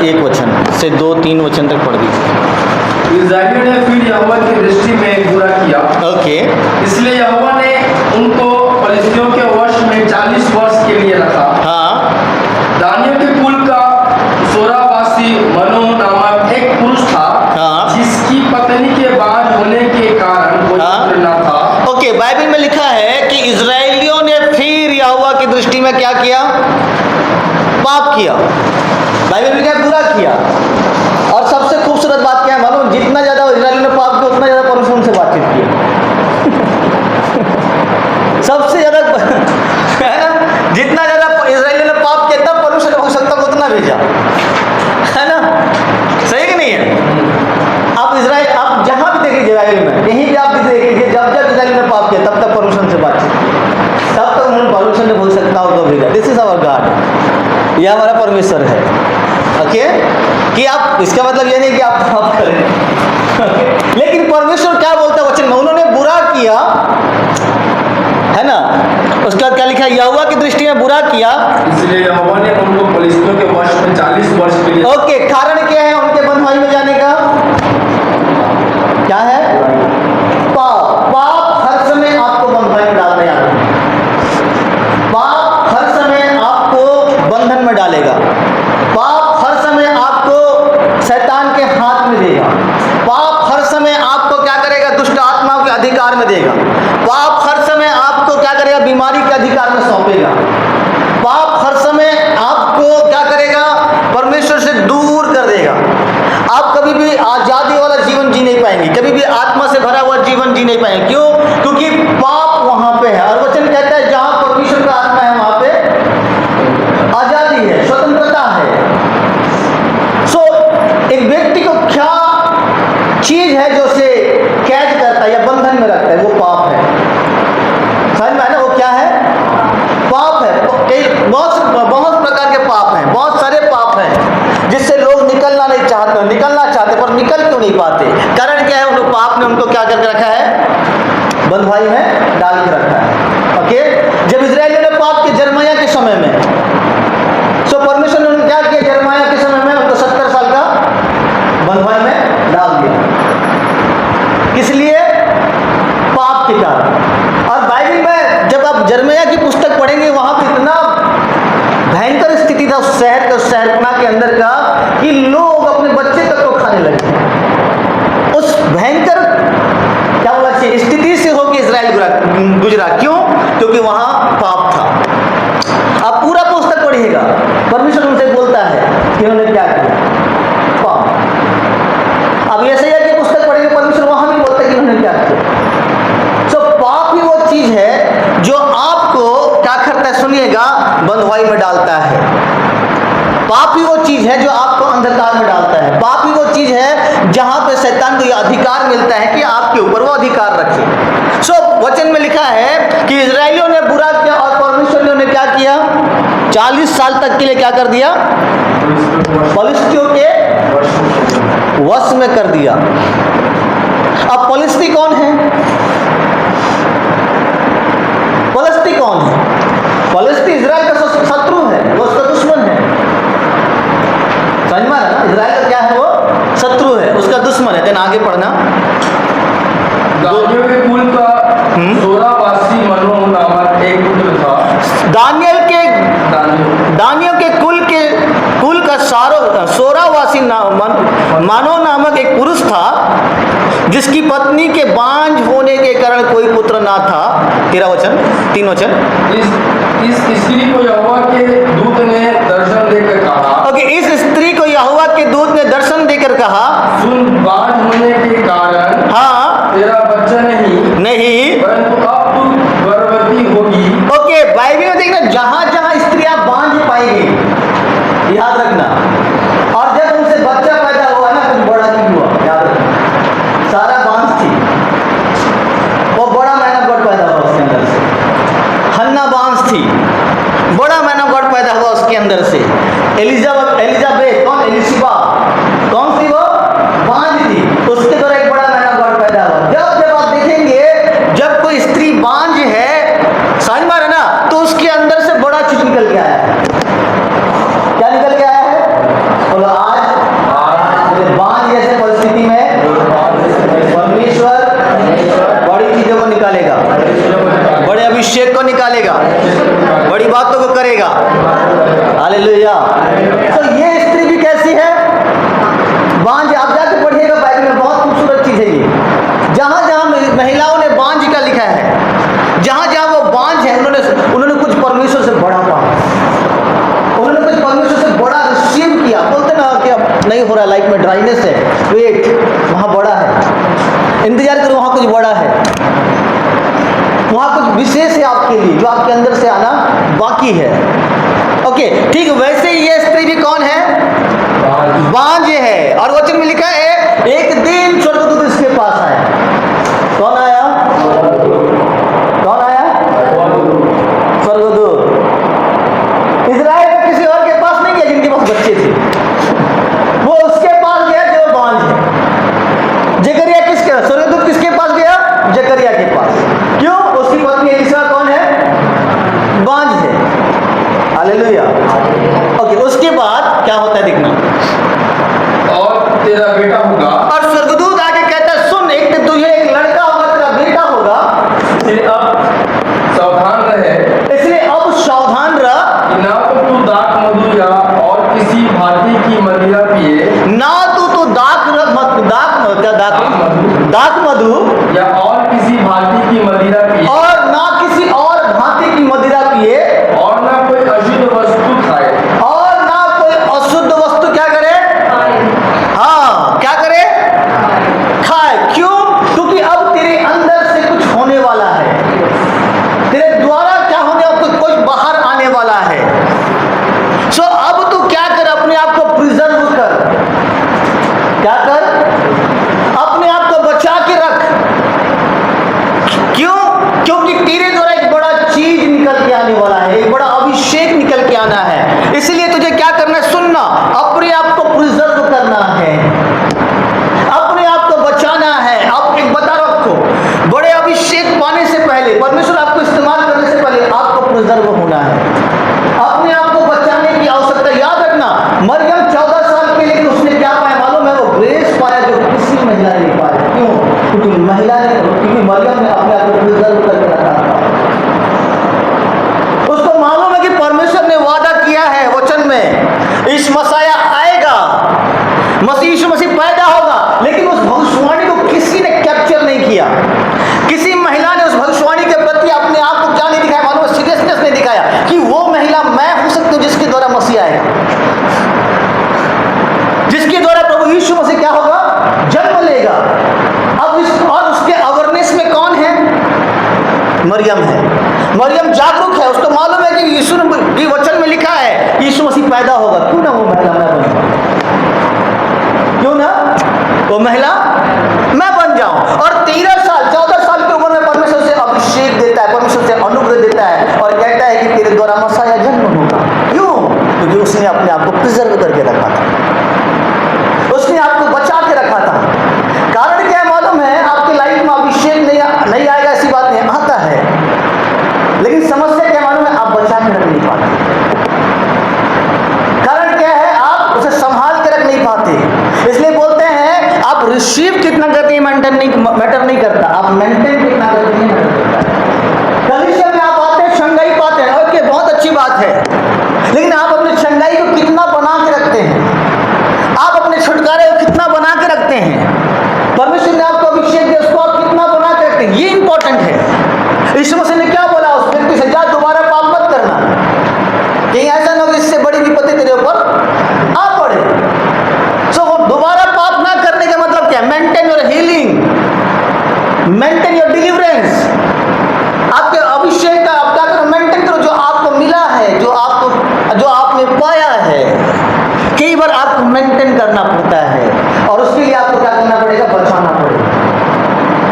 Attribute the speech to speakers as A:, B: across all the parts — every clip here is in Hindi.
A: 1 वचन से 2-3 वचन तक पढ़ दीजिए।
B: इस्राएलियों ने फिर यहोवा की दृष्टि में बुरा किया,
A: ओके,
B: इसलिए यहोवा ने उनको फलिस्तियों के वश में 40 वर्ष के लिए रखा।
A: हाँ,
B: दानियों के कुल का सोरावासी मनो नामक एक पुरुष था,
A: हाँ।
B: जिसकी पत्नी के बांझ होने के कारण कोई
A: हाँ।
B: पुत्र न था।
A: ओके, बाइबल में लिखा है कि इजराइलियों ने फिर यहोवा की दृष्टि में क्या किया? पाप किया। बाइबल में क्या? बुरा किया। और सबसे खूबसूरत बात क्या है मालूम? जितना ज्यादा इजराइलियों ने पाप किया उतना ज्यादा परमेश्वर उनसे बातचीत किया। सबसे ज्यादा है ना, जितना ज्यादा इजराइलियों ने पाप किया तब परमेश्वर ने भविष्यवक्ता को उतना भेजा, है ना? सही कि नहीं है? आप इजराइल, आप जहां भी देखिए इजराइल में, कहीं भी आप देखिए, जब जब इजराइल ने पाप किया तब तक परमेश्वर से बातचीत की, तब तक उन्होंने परमेश्वर ने भविष्यवक्ताओं को भेजा। दिस इज आवर गॉड, यह हमारा परमेश्वर है। ओके, कि आप, इसका मतलब ये नहीं कि आप पाप करें। लेकिन परमेश्वर क्या बोलता है वचन में? उन्होंने बुरा किया, है ना? उसके बाद क्या लिखा है? यहोवा की दृष्टि में बुरा किया,
B: इसलिए यहोवा ने उनको फलिस्तियों के वश में 40 वर्ष के लिए।
A: ओके, कारण क्या है उनके बंधुआई में जाने का? क्या है? पाप। पाप हर समय आपको बंधुआई में डालने आएगा। पाप हर समय आपको बंधन में डालेगा। पाप हर समय आपको शैतान के हाथ में देगा। पाप हर समय आपको क्या करेगा? दुष्ट आत्माओं के अधिकार में देगा। पाप हर समय आपको क्या करेगा? बीमारी के अधिकार में सौंपेगा। पाप हर समय आपको क्या करेगा? परमेश्वर से दूर कर देगा। आप कभी भी आजादी वाला जीवन जी नहीं पाएंगे, कभी भी आत्मा से भरा हुआ जीवन जी नहीं पाएंगे। क्यों? क्योंकि पाप वहां पे है। और वचन कहता है जहां परमेश्वर का आत्मा है वहां पे आजादी है, स्वतंत्रता है। सो एक व्यक्ति को क्या चीज है जो उसे कैद करता है या बंधन में रखता है? वो पाप है। समझ में आया ना? वो क्या है? पाप है। बहुत प्रकार के पाप हैं, बहुत सारे पाप हैं जिससे लोग निकलना नहीं चाहते, निकलना चाहते पर निकल क्यों नहीं पाते? कारण क्या है? उन पाप ने उनको क्या करके रखा है? बंधुआई में डाल के रखा है। ओके, जब इजराइलियों ने पाप किया जरमयाह के समय में, सो परमेश्वर ने क्या किया? जरमयाह के समय में उनको 70 साल का बंधुआई में डाल दिया। किस लिए? पाप के कारण। और बाइबल में जब आप जरमयाह की पुस्तक पढ़ेंगे वहां पर इतना भयंकर स्थिति था उस शहर का, उस शहरपना के अंदर का, कि लोग अपने बच्चे तक को खाने लगे। उस भयंकर क्या बोला चाहिए स्थिति से होकर इजराइल गुजरा। क्यों? क्योंकि वहां पाप था। आप पूरा पुस्तक पढ़िएगा, परमेश्वर उनसे बोलता है कि उन्होंने क्या किया? पाप। अब यशायाह की पुस्तक पढ़ेंगे, परमेश्वर वहां भी बोलता है कि उन्होंने क्या किया। सो पाप ही वो चीज है जो आपको क्या करता है? सुनिएगा, बंधुआई में डालता है। पाप ही वो चीज है जो आपको अंधकार में डालता है। पाप ही वो चीज है जहां पे शैतान को यह अधिकार मिलता है कि आपके ऊपर वो अधिकार रखे। सो वचन में लिखा है कि इजराइलियों ने बुरा किया और परमेश्वर ने उन्हें क्या किया? 40 साल तक के लिए क्या कर दिया? फलिस्तियों के वश में कर दिया। अब फलिस्ती कौन है? फलिस्ती कौन है? फलिस्ती इजराइल का शत्रु है, वो उसका दुश्मन है। समझ में आ रहा ना? इजराइल का क्या है? वो शत्रु है, उसका दुश्मन है। देन आगे पढ़ना।
B: दानियों के कुल का सोरावासी मनो नामक एक पुत्र था।
A: दानियों के कुल का सोरावासी मानो नामक एक पुरुष था, जिसकी पत्नी के बांझ होने के कारण कोई पुत्र ना था। 13 वचन, 3 वचन।
B: इस स्त्री को यहोवा के दूत ने दर्शन देकर कहा।
A: ओके, इस स्त्री को यहोवा के दूत ने दर्शन देकर कहा,
B: सुन, बांझ होने के कारण
A: हाँ,
B: तेरा बच्चा नहीं परंतु अब तू गर्भवती होगी।
A: ओके, बाइबल में देखना, जहां जहां स्त्रियां बांझ पाएंगी, याद रखना। और जब उनसे बच्चा पैदा हुआ ना, कुछ बड़ा नहीं हुआ, याद रखना। सारा बांझ थी, वो बड़ा मैन ऑफ गॉड पैदा हुआ उसके अंदर से। हन्ना बांझ थी, बड़ा मैन ऑफ गॉड पैदा हुआ उसके अंदर से। एलिजाबेथ कौन? एलिशिबा कौन सी? वो बांझ थी, उसके द्वारा एक बड़ा में ड्राइनेस है, वेट, वहाँ बड़ा है, इंतजार करो, वहाँ कुछ बड़ा है, वहाँ कुछ विशेष है आपके लिए जो आपके अंदर से आना बाकी है। ओके, ठीक। वैसे ही ये स्त्री भी कौन है? बांझ है। और वचन में लिखा है एक दिन स्वर्गदूत इसके पास आया। कौन आया? कौन आया? स्वर्गदूत। इजराइल में किसी और के पास नहीं गया जिनके पास बच्चे थे, वो उसके पास गया जो बांझ है। जकरिया किसके, स्वर्गदूत किसके पास गया? जकरिया के पास। क्यों? उसकी पत्नी एलिशा कौन है? बांझ है। हालेलुया। ओके, उसके बाद क्या होता है देखना।
B: और तेरा बेटा होगा।
A: और स्वर्गदूत आगे कहता है सुन, एक तो तुझे एक लड़का होगा, तेरा बेटा होगा,
B: इसलिए अब सावधान रहे,
A: इसलिए अब सावधान रह
B: कि ना तो तू दाख मधु या और किसी भांति की मदिरा पिए,
A: ना तो दाख मधु
B: या और किसी भांति की मदिरा पिए,
A: और ना किसी और भांति की मदिरा पिए,
B: और ना कोई अशुद्ध वस्तु खाए,
A: और ना कोई अशुद्ध वस्तु क्या करे? हाँ, क्या करे? खाए। क्यों? क्योंकि अब तेरे अंदर से कुछ होने वाला है, तेरे द्वारा क्या होने, अब तो कुछ बाहर आने वाला है। सो अब तू क्या कर? अपने आप को प्रिजर्व कर। क्या कर? अपने आप को बचा के रख। क्यों? क्योंकि तेरे द्वारा एक बड़ा चीज निकल के आने वाला है, एक बड़ा अभिषेक निकल के आना है। इसलिए तुझे क्या करना है? सुनना, अपने आप को प्रिजर्व करना है, अपने आप को बचाना है। आप एक बता रखो, बड़े अभिषेक पाने से पहले, परमेश्वर आपको इस्तेमाल करने से पहले आपको प्रिजर्व होना है, अपने आप को बचाने की आवश्यकता। याद रखना, मरियम 14 साल के लिए उसने क्या पाया मालूम है? वो ग्रेस पाया जो किसी महिला ने नहीं पाया। क्यों? क्योंकि मरियम ने अपने आप को प्रिजर्व करके रखा था। उसको मालूम है कि परमेश्वर ने वादा किया है वचन में, इस मसाया आएगा, यीशु मसीह पैदा होगा, लेकिन उस भविष्यवाणी को किसी ने कैप्चर नहीं किया। किसी महिला ने उस भविष्यवाणी के प्रति अपने आप को क्या नहीं दिखाया मालूम है? सीरियसनेस नहीं दिखाया कि वो महिला मैं हो सकती हूँ जिसके द्वारा मसीह आएगा, जिसके द्वारा प्रभु यीशु मसीह क्या होगा? जन्म लेगा। अब और उसके अवेयरनेस में कौन है? मरियम है। मरियम जागरूक है, उसको मालूम है कि यीशु के वचन में लिखा है यीशु मसीह पैदा होगा। क्यों ना वो महिला मैं बन जाऊं? क्यों ना वो महिला मैं बन जाऊं? और 13 साल 14 साल की उम्र में परमेश्वर से अभिषेक देता है, परमेश्वर से अनुग्रह देता है और कहता है कि तेरे द्वारा मसाया जन्म होगा। क्यों? क्योंकि उसने अपने आप को प्रिजर्व करके रखा था, उसने आपको बचा के रखा था। कारण क्या मालूम है? आपकी लाइफ में अभिषेक नहीं आएगा ऐसी बात नहीं, आता है, लेकिन समस्या क्या मालूम है? आप बचा के रख नहीं पाते। कारण क्या है? आप उसे संभाल के रख नहीं पाते। इसलिए बोलते हैं आप रिसीव कितना करते हैं मैटर नहीं करता, आप मेंटेन कितना करते हैं मैटर करता है। कलीसिया में आप आते हैं, शंघाई पाते हैं, ओके बहुत अच्छी बात है, लेकिन आप अपने शंघाई को कितना बना के रखते हैं? आप अपने छुटकारे को कितना बना के रखते हैं? परमेश्वर ने आपको अभिषेक दिया, उसको आप कितना बना के रखते हैं? ये इंपॉर्टेंट है। यीशु मसीह ने क्या बोला उस व्यक्ति से? जा दोबारा पाप मत करना, कहीं ऐसा ना हो इससे बड़ी विपत्ति तेरे ऊपर आ पड़े। सो दोबारा पाप ना करने का मतलब क्या? Maintain your healing, maintain your deliverance. आपके अभिषेक का आप क्या करो? मेंटेन करो जो आपको मिला है, जो आपने पाया है। कई बार आपको मेंटेन करना पड़ता है और उसके लिए आपको क्या करना पड़ेगा? बचाना पड़ेगा।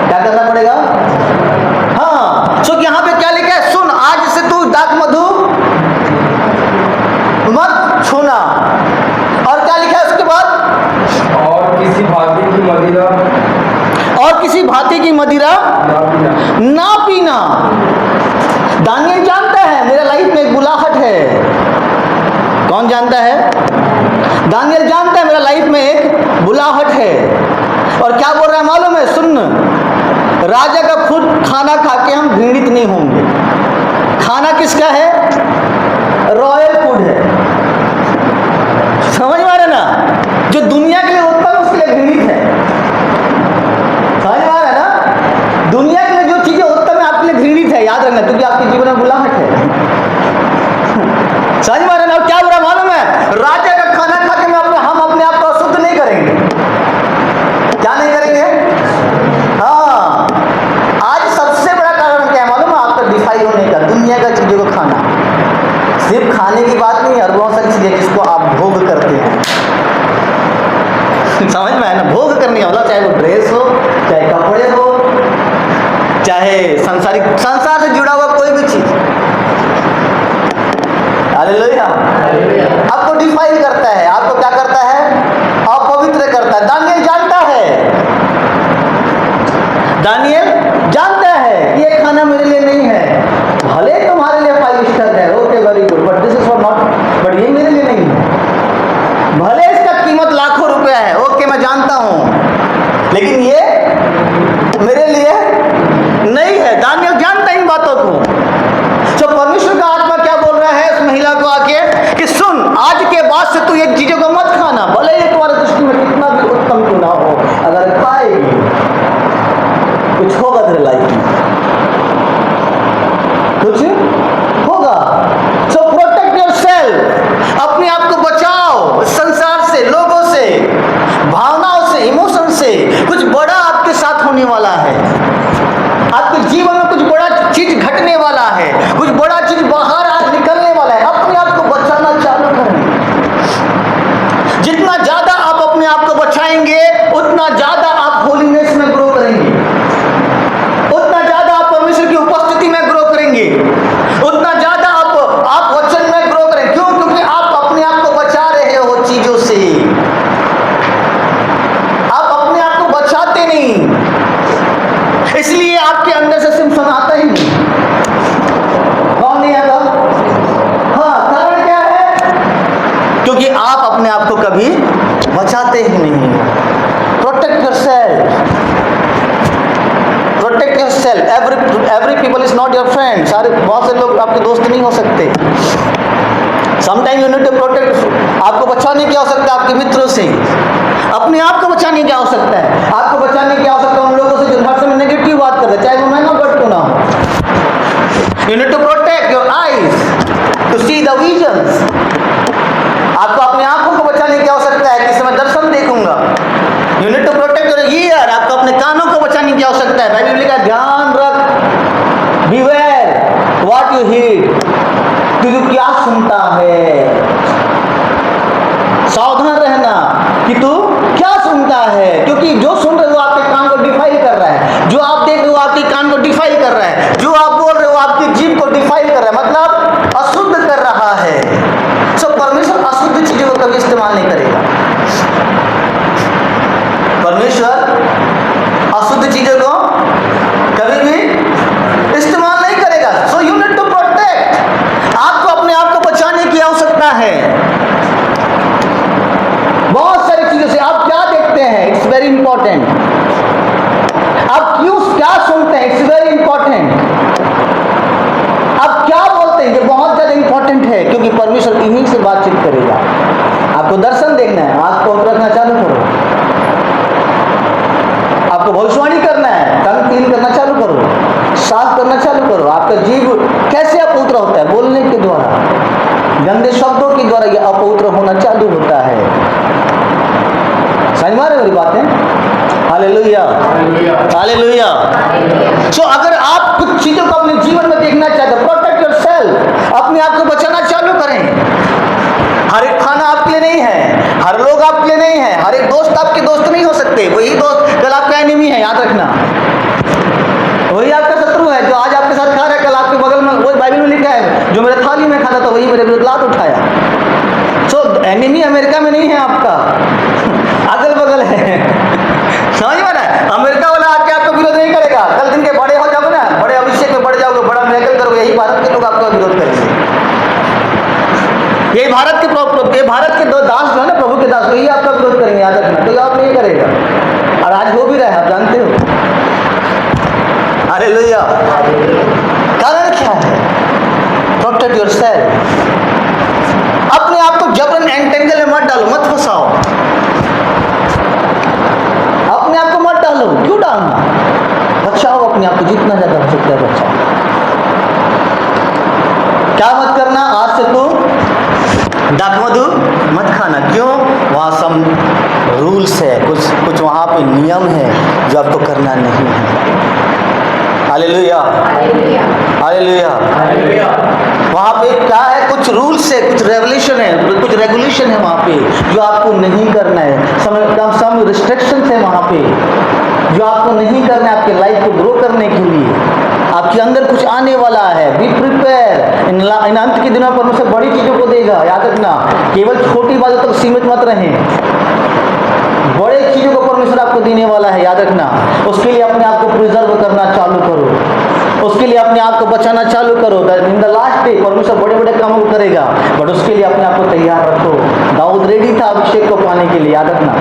A: क्या करना पड़ेगा? हाँ। सो यहाँ पे क्या लिखा है? सुन, आज से तू दाख मधु मत छूना। और क्या लिखा है उसके बाद?
B: और किसी भांति की मदिरा,
A: और किसी भांति की मदिरा ना पीना। दानियल जानता है मेरा लाइफ में एक बुलाहट है। कौन जानता है? दानियल जानता है मेरा लाइफ में एक बुलाहट है। और क्या बोल रहा है मालूम है? सुन, राजा का खुद खाना खा के हम घृणित नहीं होंगे। खाना किसका है? रॉयल फूड है। समझ में आ रहा ना? जो दुनिया के लिए उत्तम उसके लिए घृणित है। समझ में आ रहा है ना? दुनिया के लिए जो चीजें उत्तम है आपके लिए घृणित है। याद रखना, क्योंकि आपके जीवन में बुलाहट है। समझ में आ रहा है ना? क्या बुरा मालूम है? राजा का खाना खा के हम अपने आप को अशुद्ध नहीं समझ में आया ना? भोग करने का मतलब चाहे वो ड्रेस हो, चाहे कपड़े हो, चाहे संसार से जुड़ा हुआ कोई भी चीज। हालेलुया। आपको डिफाइन करता है, आपको क्या करता है? अपवित्र करता है। दानियल जानता है कि ये खाना मेरे लिए नहीं है। भले तुम्हारे लिए 5 स्टार है, okay very good, but this is for not, but ये मेरे लिए नहीं है। भले इसका कीमत लाखों रुपया है, ओके मैं जानता हूं, लेकिन ये मेरे लिए नहीं है। दानियल जानता इन बातों को। तो परमेश्वर का आत्मा क्या बोल रहा है उस महिला को आके कि सुन, आज के बाद से तू ये चीजों को मत खाना, भले ये तुम्हारे दृष्टि में कितना भी उत्तम क्यों ना हो। अगर खाएगी कुछ होगा तेरे लाइफ में, कुछ होगा। सो प्रोटेक्ट योरसेल्फ, अपने आप को बचाओ संसार से, लोगों से, भावनाओं से, इमोशन से। कुछ बड़ा आपके साथ होने वाला है, आपके जीवन में कुछ बड़ा चीज घटने वाला है, कुछ बड़ा चीज बाहर आज निकलने वाला है। अपने आप को बचाना चालू करें। जितना ज्यादा आप अपने आप को बचाएंगे, उतना ज्यादा आप होलीनेस में ग्रो करेंगे, उतना ज्यादा आप परमेश्वर की उपस्थिति में ग्रो करेंगे, उतना ज्यादा आप वचन में ग्रो करेंगे। क्यों? क्योंकि आप अपने आप को बचा रहे हो चीजों से, आप अपने आप को बचाते नहीं, इसलिए आपके अंदर से सिम्पटम आता ही नहीं। कौन नहीं आता? हाँ, कारण क्या है? क्योंकि आप अपने आप को कभी बचाते ही नहीं। Protect yourself, protect yourself. Every people is not your friend. सारे बहुत से लोग आपके दोस्त नहीं हो सकते। Sometime you need to protect. आपको बचाने की आवश्यकता आपके मित्रों से, अपने आप को बचाने की आवश्यकता है। आपको बचाने की आवश्यकता उन लोगों से जो हर समय नेगेटिव बात करते हैं, चाहे वो महंगा बट क्यों ना हो। You need to protect your eyes to see the visions. आपको अपने आंखों को बचाने की आवश्यकता है कि मैं दर्शन देखूंगा। You need to protect your ear. आपको अपने कानों को बचाने की आवश्यकता है। बाइबल लिखा है ध्यान रख, बिवेयर व्हाट यू हीड, तू क्या सुनता है। सावधान रहना कि तू क्या सुनता है, क्योंकि जो सुन रहे हो आपके कान को डिफाइल कर रहा है, जो आप देख रहे हो आपके कान को डिफाइल कर रहा है, जो आप बोल रहे हो आपकी जीभ को डिफाइल कर रहा है, मतलब अशुद्ध कर रहा है। सो परमेश्वर अशुद्ध चीजों को कभी इस्तेमाल नहीं करेगा। परमेश्वर अशुद्ध चीजों को कभी भी इस्तेमाल नहीं करेगा। So you need to protect. आपको अपने आप को बचाने की आवश्यकता है। बहुत सारी चीजों से आप क्या देखते हैं, इट्स वेरी इंपॉर्टेंट। आप क्यों क्या सुनते हैं, इट्स वेरी इंपॉर्टेंट। आप क्या बोलते हैं, ये बहुत ज्यादा इंपॉर्टेंट है, क्योंकि परमेश्वर इन्हीं से बातचीत करेगा। आपको दर्शन देखना है, आंख को रखना चालू करो। आपको भविष्यवाणी करना है, कान क्लीन करना चालू करो, साफ करना चालू करो। आपका जीव कैसे अपवित्र होता है? बोलने के द्वारा, गंदे शब्दों के द्वारा यह अपवित्र होना चालू होता है। समझ में आ रही मेरी बातें? Hallelujah, hallelujah. सो अगर आप कुछ चीजों को अपने जीवन में देखना चाहते हो, प्रोटेक्ट योरसेल्फ, अपने आप को बचाना चालू करें। हर एक खाना आपके लिए नहीं है, हर लोग आपके लिए नहीं है, हर एक दोस्त आपके दोस्त नहीं हो सकते। वही दोस्त कल आपका एनिमी है, याद रखना। वही आपका शत्रु है जो आज आपके साथ खा रहा है, कल आपके बगल में, वही बाइबल में लिखा है, जो मेरे थाली में खाता था वही मेरे विरुद्ध लात उठाया। सो एनिमी अमेरिका में नहीं है आपका, अगल बगल है। समझ में ना? अमेरिका वाला आके आपका विरोध नहीं करेगा। कल दिन के बड़े हो जाओगे ना, बड़े अभिषेक में बढ़ जाओगे, बड़ा मिरेकल करोगे, यही भारत के लोग आपका विरोध करेंगे। ये भारत के दो दास जो है ना, प्रभु के दास, वही आपका विरोध करेंगे, याद रखना। कोई आप नहीं करेगा, और आज हो भी रहा है, आप जानते हो। हालेलुया। कारण क्या है? Protect yourself. अपने आप को जबरन एंटेंगल में मत डालो, मत फंसाओ। अपने आप को मत डालो। क्यों डालना? बचाओ अपने आप को, जितना ज्यादा हो सकता है बचाओ। क्या मत करना? आज से तो डाकमधु मत खाना। क्यों? वहाँ सब रूल्स है, कुछ वहाँ पे नियम है जो आपको करना नहीं है। Hallelujah, hallelujah. वहाँ पे क्या है? कुछ रूल्स है, कुछ रेवल्यूशन है, कुछ रेगुलेशन है वहाँ पे जो आपको नहीं करना है। सम पे, जो आपको नहीं करना है आपके लाइफ को ग्रो करने के लिए। आपके अंदर कुछ आने वाला है, बी प्रिपेयर। इन अंत के दिनों पर मुझसे बड़ी चीज़ों को देगा, याद रखना। केवल छोटी बातों तक सीमित मत रहें, बड़े चीज़ों को परमेश्वर आपको देने वाला है, याद रखना। उसके लिए अपने आप को प्रिजर्व करना चालू करो, उसके लिए अपने आप को बचाना चालू करो। इन द लास्ट डे परमेश्वर बड़े बड़े कामों को करेगा, बट उसके लिए अपने आप को तैयार रखो। दाऊद रेडी था अभिषेक को पाने के लिए, याद रखना।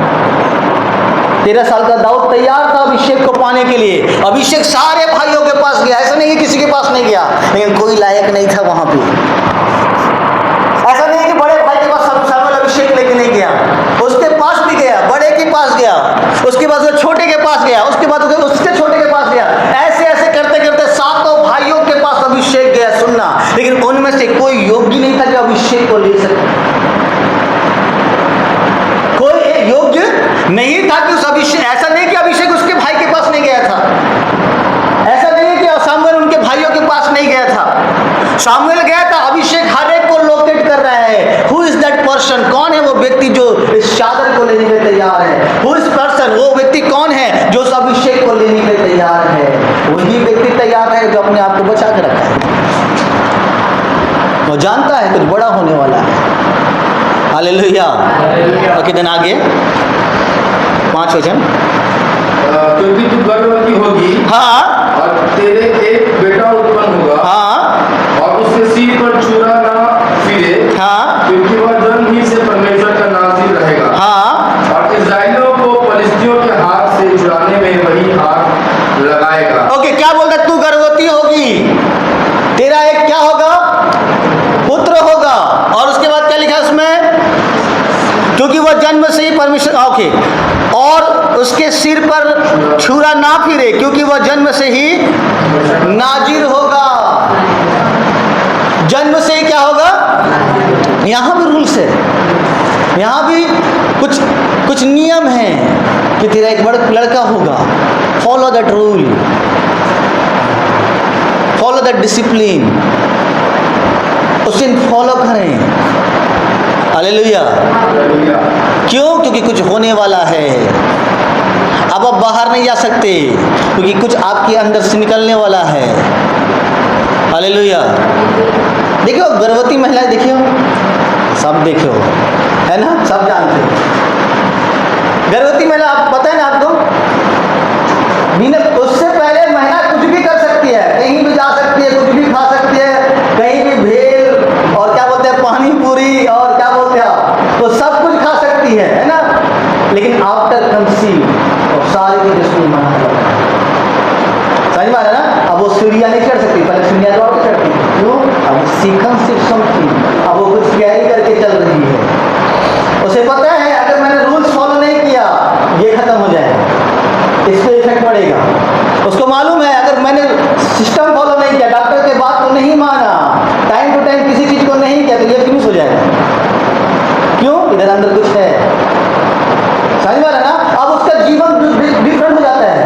A: 13 साल का दाऊद तैयार था अभिषेक को पाने के लिए। अभिषेक सारे भाइयों के पास गया, ऐसा नहीं कि किसी के पास नहीं गया, लेकिन कोई लायक नहीं था वहां पे। ऐसा नहीं कि बड़े भाई के पास शामिल अभिषेक लेके नहीं गया, उसके पास भी गया, बड़े के पास गया, उसके बाद वो छोटे के पास गया, उसके बाद उसके छोटे के पास गया। ऐसे ऐसे करते करते 7 भाइयों के पास अभिषेक गया। सुनना, लेकिन उनमें से कोई योग्य नहीं था कि अभिषेक को ले सके। कोई एक योग्य नहीं था कि उस अभिषेक, ऐसा नहीं कि अभिषेक उसके भाई के पास नहीं गया था, ऐसा नहीं है कि सामुएल उनके भाइयों के पास नहीं गया था। सामुएल गया था, अभिषेक हर एक को लोकेट कर रहा है। हु इज दैट पर्सन, कौन है वो व्यक्ति जो इस चादर को लेने के लिए तैयार है? हु इज पर्सन, वो व्यक्ति कौन है जो उस अभिषेक को लेने के लिए तैयार है? वही व्यक्ति तैयार है जो अपने आप को बचा के रखा है, वो जानता है कुछ बड़ा होने वाला है। हालेलुया। ओके, देन आगे 5 वचन।
B: क्योंकि तू गर्भवती होगी,
A: हाँ,
B: और तेरे एक बेटा उत्पन्न होगा,
A: हाँ,
B: और उसके सिर पर छुरा ना फिरे,
A: हाँ,
B: क्योंकि वह जन्म ही से परमेश्वर का नाज़ीर रहेगा।
A: हाँ।
B: और इस्राएलियों को फलिस्तियों के हाथ से छुड़ाने में वही हाथ लगाएगा।
A: ओके, क्या बोलता है? तू गर्भवती होगी, तेरा एक क्या होगा? पुत्र होगा। और उसके बाद क्या लिखा है उसमें? क्योंकि वह जन्म से ही परमेश्वर, ओके, और उसके सिर पर छुरा ना फिरे, क्योंकि वह जन्म से ही नाजिर होगा। जन्म से ही क्या होगा? यहाँ भी रूल्स है, यहाँ भी कुछ नियम हैं कि तेरा एक बड़ा लड़का होगा। Follow that rule, follow that discipline, उसे फॉलो करें। हालेलुया। क्यों? क्योंकि कुछ होने वाला है। अब आप बाहर नहीं जा सकते, क्योंकि कुछ आपके अंदर से निकलने वाला है। हालेलुया। देखियो गर्भवती महिलाएं, देखियो सब, देखियो है ना, सब जानते हो गर्भवती महिला। आप पता है ना आपको, बिना उससे पहले महिला कुछ भी कर सकती है, कहीं भी जा सकती है, कुछ भी खा सकती है, कहीं भी भेल और क्या बोलते हैं पानी पूरी और क्या बोलते हैं, तो सब कुछ खा सकती है ना। लेकिन आफ्टर कंसीव और सारी चीजें उसमें मना कर, समझ में आ रहा है ना। अब वो सीढ़ियाँ नहीं चढ़ सकती, पहले सीढ़ियाँ दौड़ के चढ़ती थी, क्यों? अब सिर्फ अब वो कुछ कैरी करके चल रही है। उसे पता है अगर मैंने रूल्स फॉलो नहीं किया ये खत्म हो जाएगा, इस पर इफेक्ट पड़ेगा। उसको मालूम है अगर मैंने सिस्टम फॉलो नहीं किया, डॉक्टर के बात को नहीं माना, टाइम टू टाइम किसी चीज को नहीं किया, तो ये फिनिश हो जाएगा। क्यों? इधर अंदर कुछ है, समझ में आ रहा है ना। अब उसका जीवन डिफरेंट हो जाता है,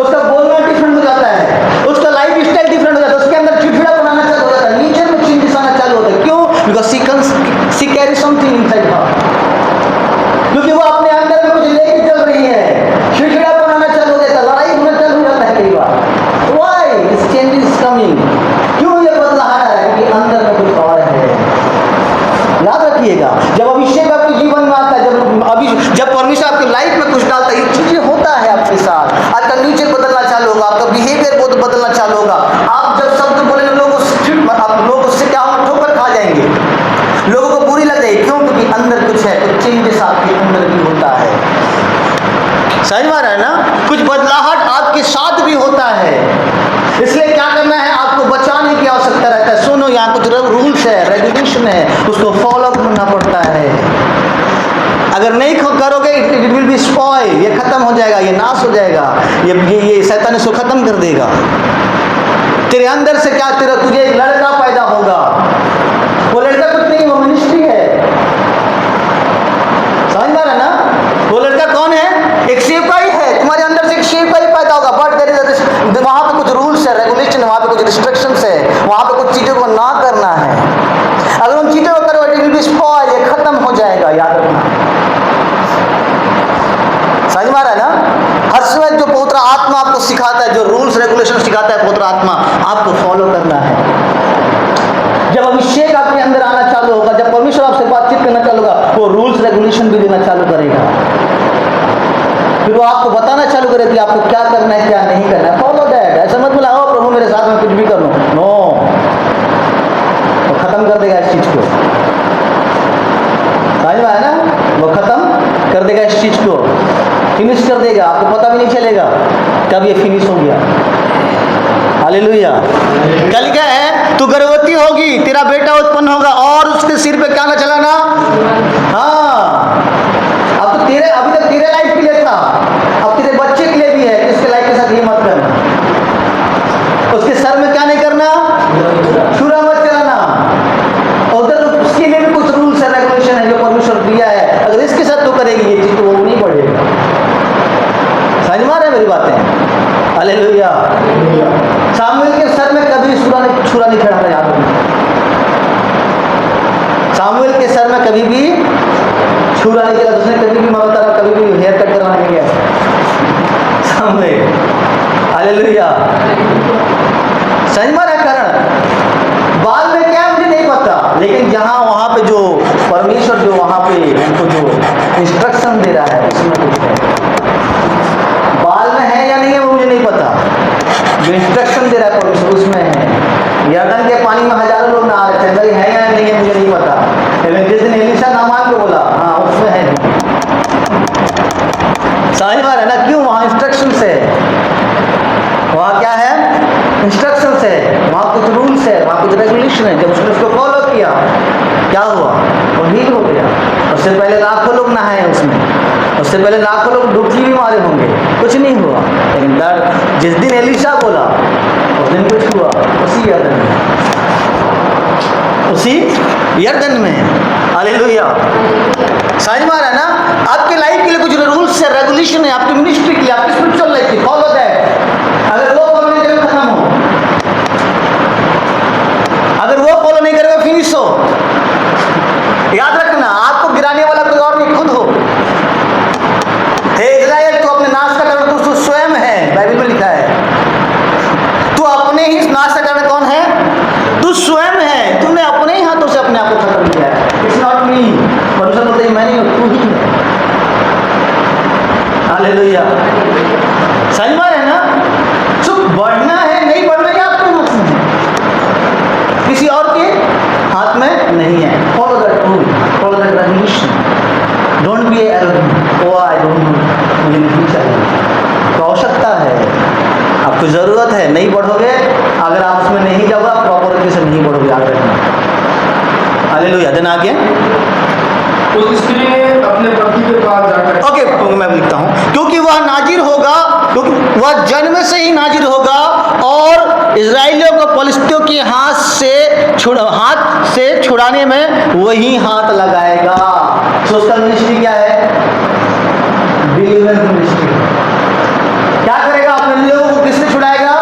A: उसका बोलना डिफरेंट हो जाता है, उसका लाइफ स्टाइल डिफरेंट हो जाता है, उसके अंदर चिड़चिड़ा बनाना चालू हो जाता है, नेचर में चेंजेस आना चालू होता है। क्यों? Because she carry something inside her, क्योंकि वो अपने अंदर में कुछ लेके चल रही है, चिड़चिड़ा बनाना चालू हो जाता है, लड़ाई होना चालू हो जाता है कई बार। Why this change is coming? क्यों ये बदलाव आ रहा है? क्योंकि अंदर में कुछ और है। याद रखिएगा, जब अभिषेक आपके जीवन में आता है, जब परमेश्वर आपके लाइफ में कुछ डालता है, ये चीजें होता है आपके साथ। आपका नेचर बदलना चालू होगा, आपका बिहेवियर बहुत बदलना चालू होगा। आप जब शब्द बोलेंगे लोग उससे क्या होगा? ठोकर खा जाएंगे, लोगों को बुरी लग जाएगी। क्यों? क्योंकि अंदर कुछ है, कुछ चेंजेस आपके अंदर भी होता है। समझ में आ रहा है ना? कुछ बदलाहट आपके साथ भी होता है। इसलिए क्या करना है? आपको बचाने की आवश्यकता रहता है। सुनो, यहाँ कुछ रूल्स है, रेगुलेशन है, उसको फॉलो करना पड़ता है। अगर नहीं करोगे इट विल बी स्पॉइल, ये खत्म हो जाएगा, ये नाश हो जाएगा, ये शैतान इसको खत्म कर देगा। तेरे अंदर से क्या, तुझे एक लड़का पैदा होगा, वो लड़का कुछ नहीं, वो मिनिस्ट्री है। समझ में आ रहा है ना? वो लड़का कौन है? एक सेवकाई है, तुम्हारे अंदर से एक सेवकाई पैदा होगा। बट वहाँ पे कुछ रूल्स है, रेगुलेशन, वहाँ पे कुछ रिस्ट्रिक्शंस है, वहाँ पे कुछ चीज़ों को ना करना है। अगर उन चीज़ों को करो इट विल बी स्पॉइल, ये खत्म हो जाएगा। याद रखना, समझ में आ रहा है ना? हर समय जो पवित्र आत्मा आपको सिखाता है, जो रूल्स रेगुलेशन सिखाता है पवित्र आत्मा, आपको फॉलो करना है। जब अभिषेक आपके अंदर आना चालू होगा, जब परमेश्वर आपसे बातचीत करना चालू होगा, वो रूल्स रेगुलेशन भी देना चालू करेगा। फिर वो आपको बताना चालू करेगा कि आपको क्या करना है, क्या नहीं करना है। Follow that. ऐसा मत बोला हो प्रभु मेरे साथ में कुछ भी कर लो, नो, वो खत्म कर देगा इस चीज को। समझ में आया ना? वो खत्म कर देगा इस चीज को, फिनिश कर देगा, आपको पता भी नहीं चलेगा कब ये फिनिश हो गया। हालेलुया। कल क्या है? तू गर्भवती होगी, तेरा बेटा उत्पन्न होगा और उसके सिर पे क्या ना चलाना? हाँ, अब तो तेरे, अभी तक तेरे लाइफ के लिए था, अब तेरे बच्चे के लिए भी है। इसके लाइफ के साथ ये मत करना, उसके सर में क्या नहीं करना? छुरा मत चलाना। उधर उसके लिए भी कुछ रूल्स है, रेगुलेशन है जो परमेश्वर दिया है। अगर इसके साथ तू करेगी ये चीज तो वो नहीं बढ़ेगा। समझ में आ रहा है मेरी बातें? हालेलुया। सामुएल के सर में कभी छुरा नहीं चढ़ा था, याद रखना। सामुएल के सर में कभी भी छुरा नहीं चला, उसने कभी भी माता कभी भी हेयर कट करवाने नहीं गया सामुएल। हालेलुया। समझ में आ रहा है कारण? बाद में क्या मुझे नहीं पता, लेकिन जहां वहां पे जो परमेश्वर जो वहां पे उनको जो इंस्ट्रक्शन दे रहा है उसमें कुछ है। बाल में है या नहीं है वो मुझे नहीं पता, जो इंस्ट्रक्शन दे रहा है परमेश्वर उसमें है। यरदन के पानी में हजारों लोग नहा रहे थे, भाई है या नहीं है मुझे नहीं पता, लेकिन जिस दिन एलीशा नामान को बोला हाँ उसमें है। समझ में आ रहा है ना? क्यों? वहाँ इंस्ट्रक्शन है, वहाँ क्या है? इंस्ट्रक्शन है, वहाँ कुछ रूल्स है, वहाँ कुछ रेगुलेशन है। जब उसने उसको फॉलो किया क्या हुआ? वो हील हो गया। उससे पहले लाखों लोग नहाए उसमें, उससे पहले लाखों लोग डुबकी भी मारे होंगे, कुछ नहीं हुआ। लेकिन जिस दिन एलीशा बोला उस दिन कुछ हुआ, उसी यरदन में, उसी यरदन में। हालेलुया। समझ में आ रहा है ना? आपके लाइफ के लिए कुछ रूल्स है, रेगुलेशन है, आपकी मिनिस्ट्री के लिए, आपकी स्पिरिचुअल लाइफ की। Follow that. अगर वो फॉलो नहीं करेगा खत्म हो, अगर वो फॉलो नहीं करेगा फिनिश हो। याद रखना, आपको गिराने वाला कोई और नहीं, खुद हो। हे इज़राइल, तू अपने नाश का कारण तू स्वयं है, बाइबल में लिखा है। तू अपने ही नाश का कारण कौन है? तू स्वयं है। तूने अपने ही हाथों से अपने आप को खत्म किया है। It's not me. परमेश्वर बोलते हैं मैं नहीं हूं, तू ही है। हालेलुया। समझ में है ना? तो बढ़ना है, नहीं बढ़ना है आपके हाथ में है, किसी और के हाथ में नहीं है। Follow that rule, follow that regulation. Don't be arrogant. Oh I don't know, मुझे नहीं चाहिए। तो आवश्यकता है, आपको ज़रूरत है, नहीं बढ़ोगे अगर आप उसमें नहीं जाओगे, आप प्रॉपर तरीके से नहीं बढ़ोगे। याद रखना। हालेलुया। देन आगे
B: उस स्त्री ने अपने पति के पास जाकर
A: ओके, मैं लिखता हूँ। क्योंकि वह नाजिर होगा, क्योंकि वह जन्म से ही नाजिर होगा और इजराइलियों को पलिश्तियों के हाथ से छुड़ाने में वही हाथ लगाएगा। तो उसका मिनिस्ट्री क्या है? Believer ministry. क्या करेगा? अपने लोगों को किससे छुड़ाएगा?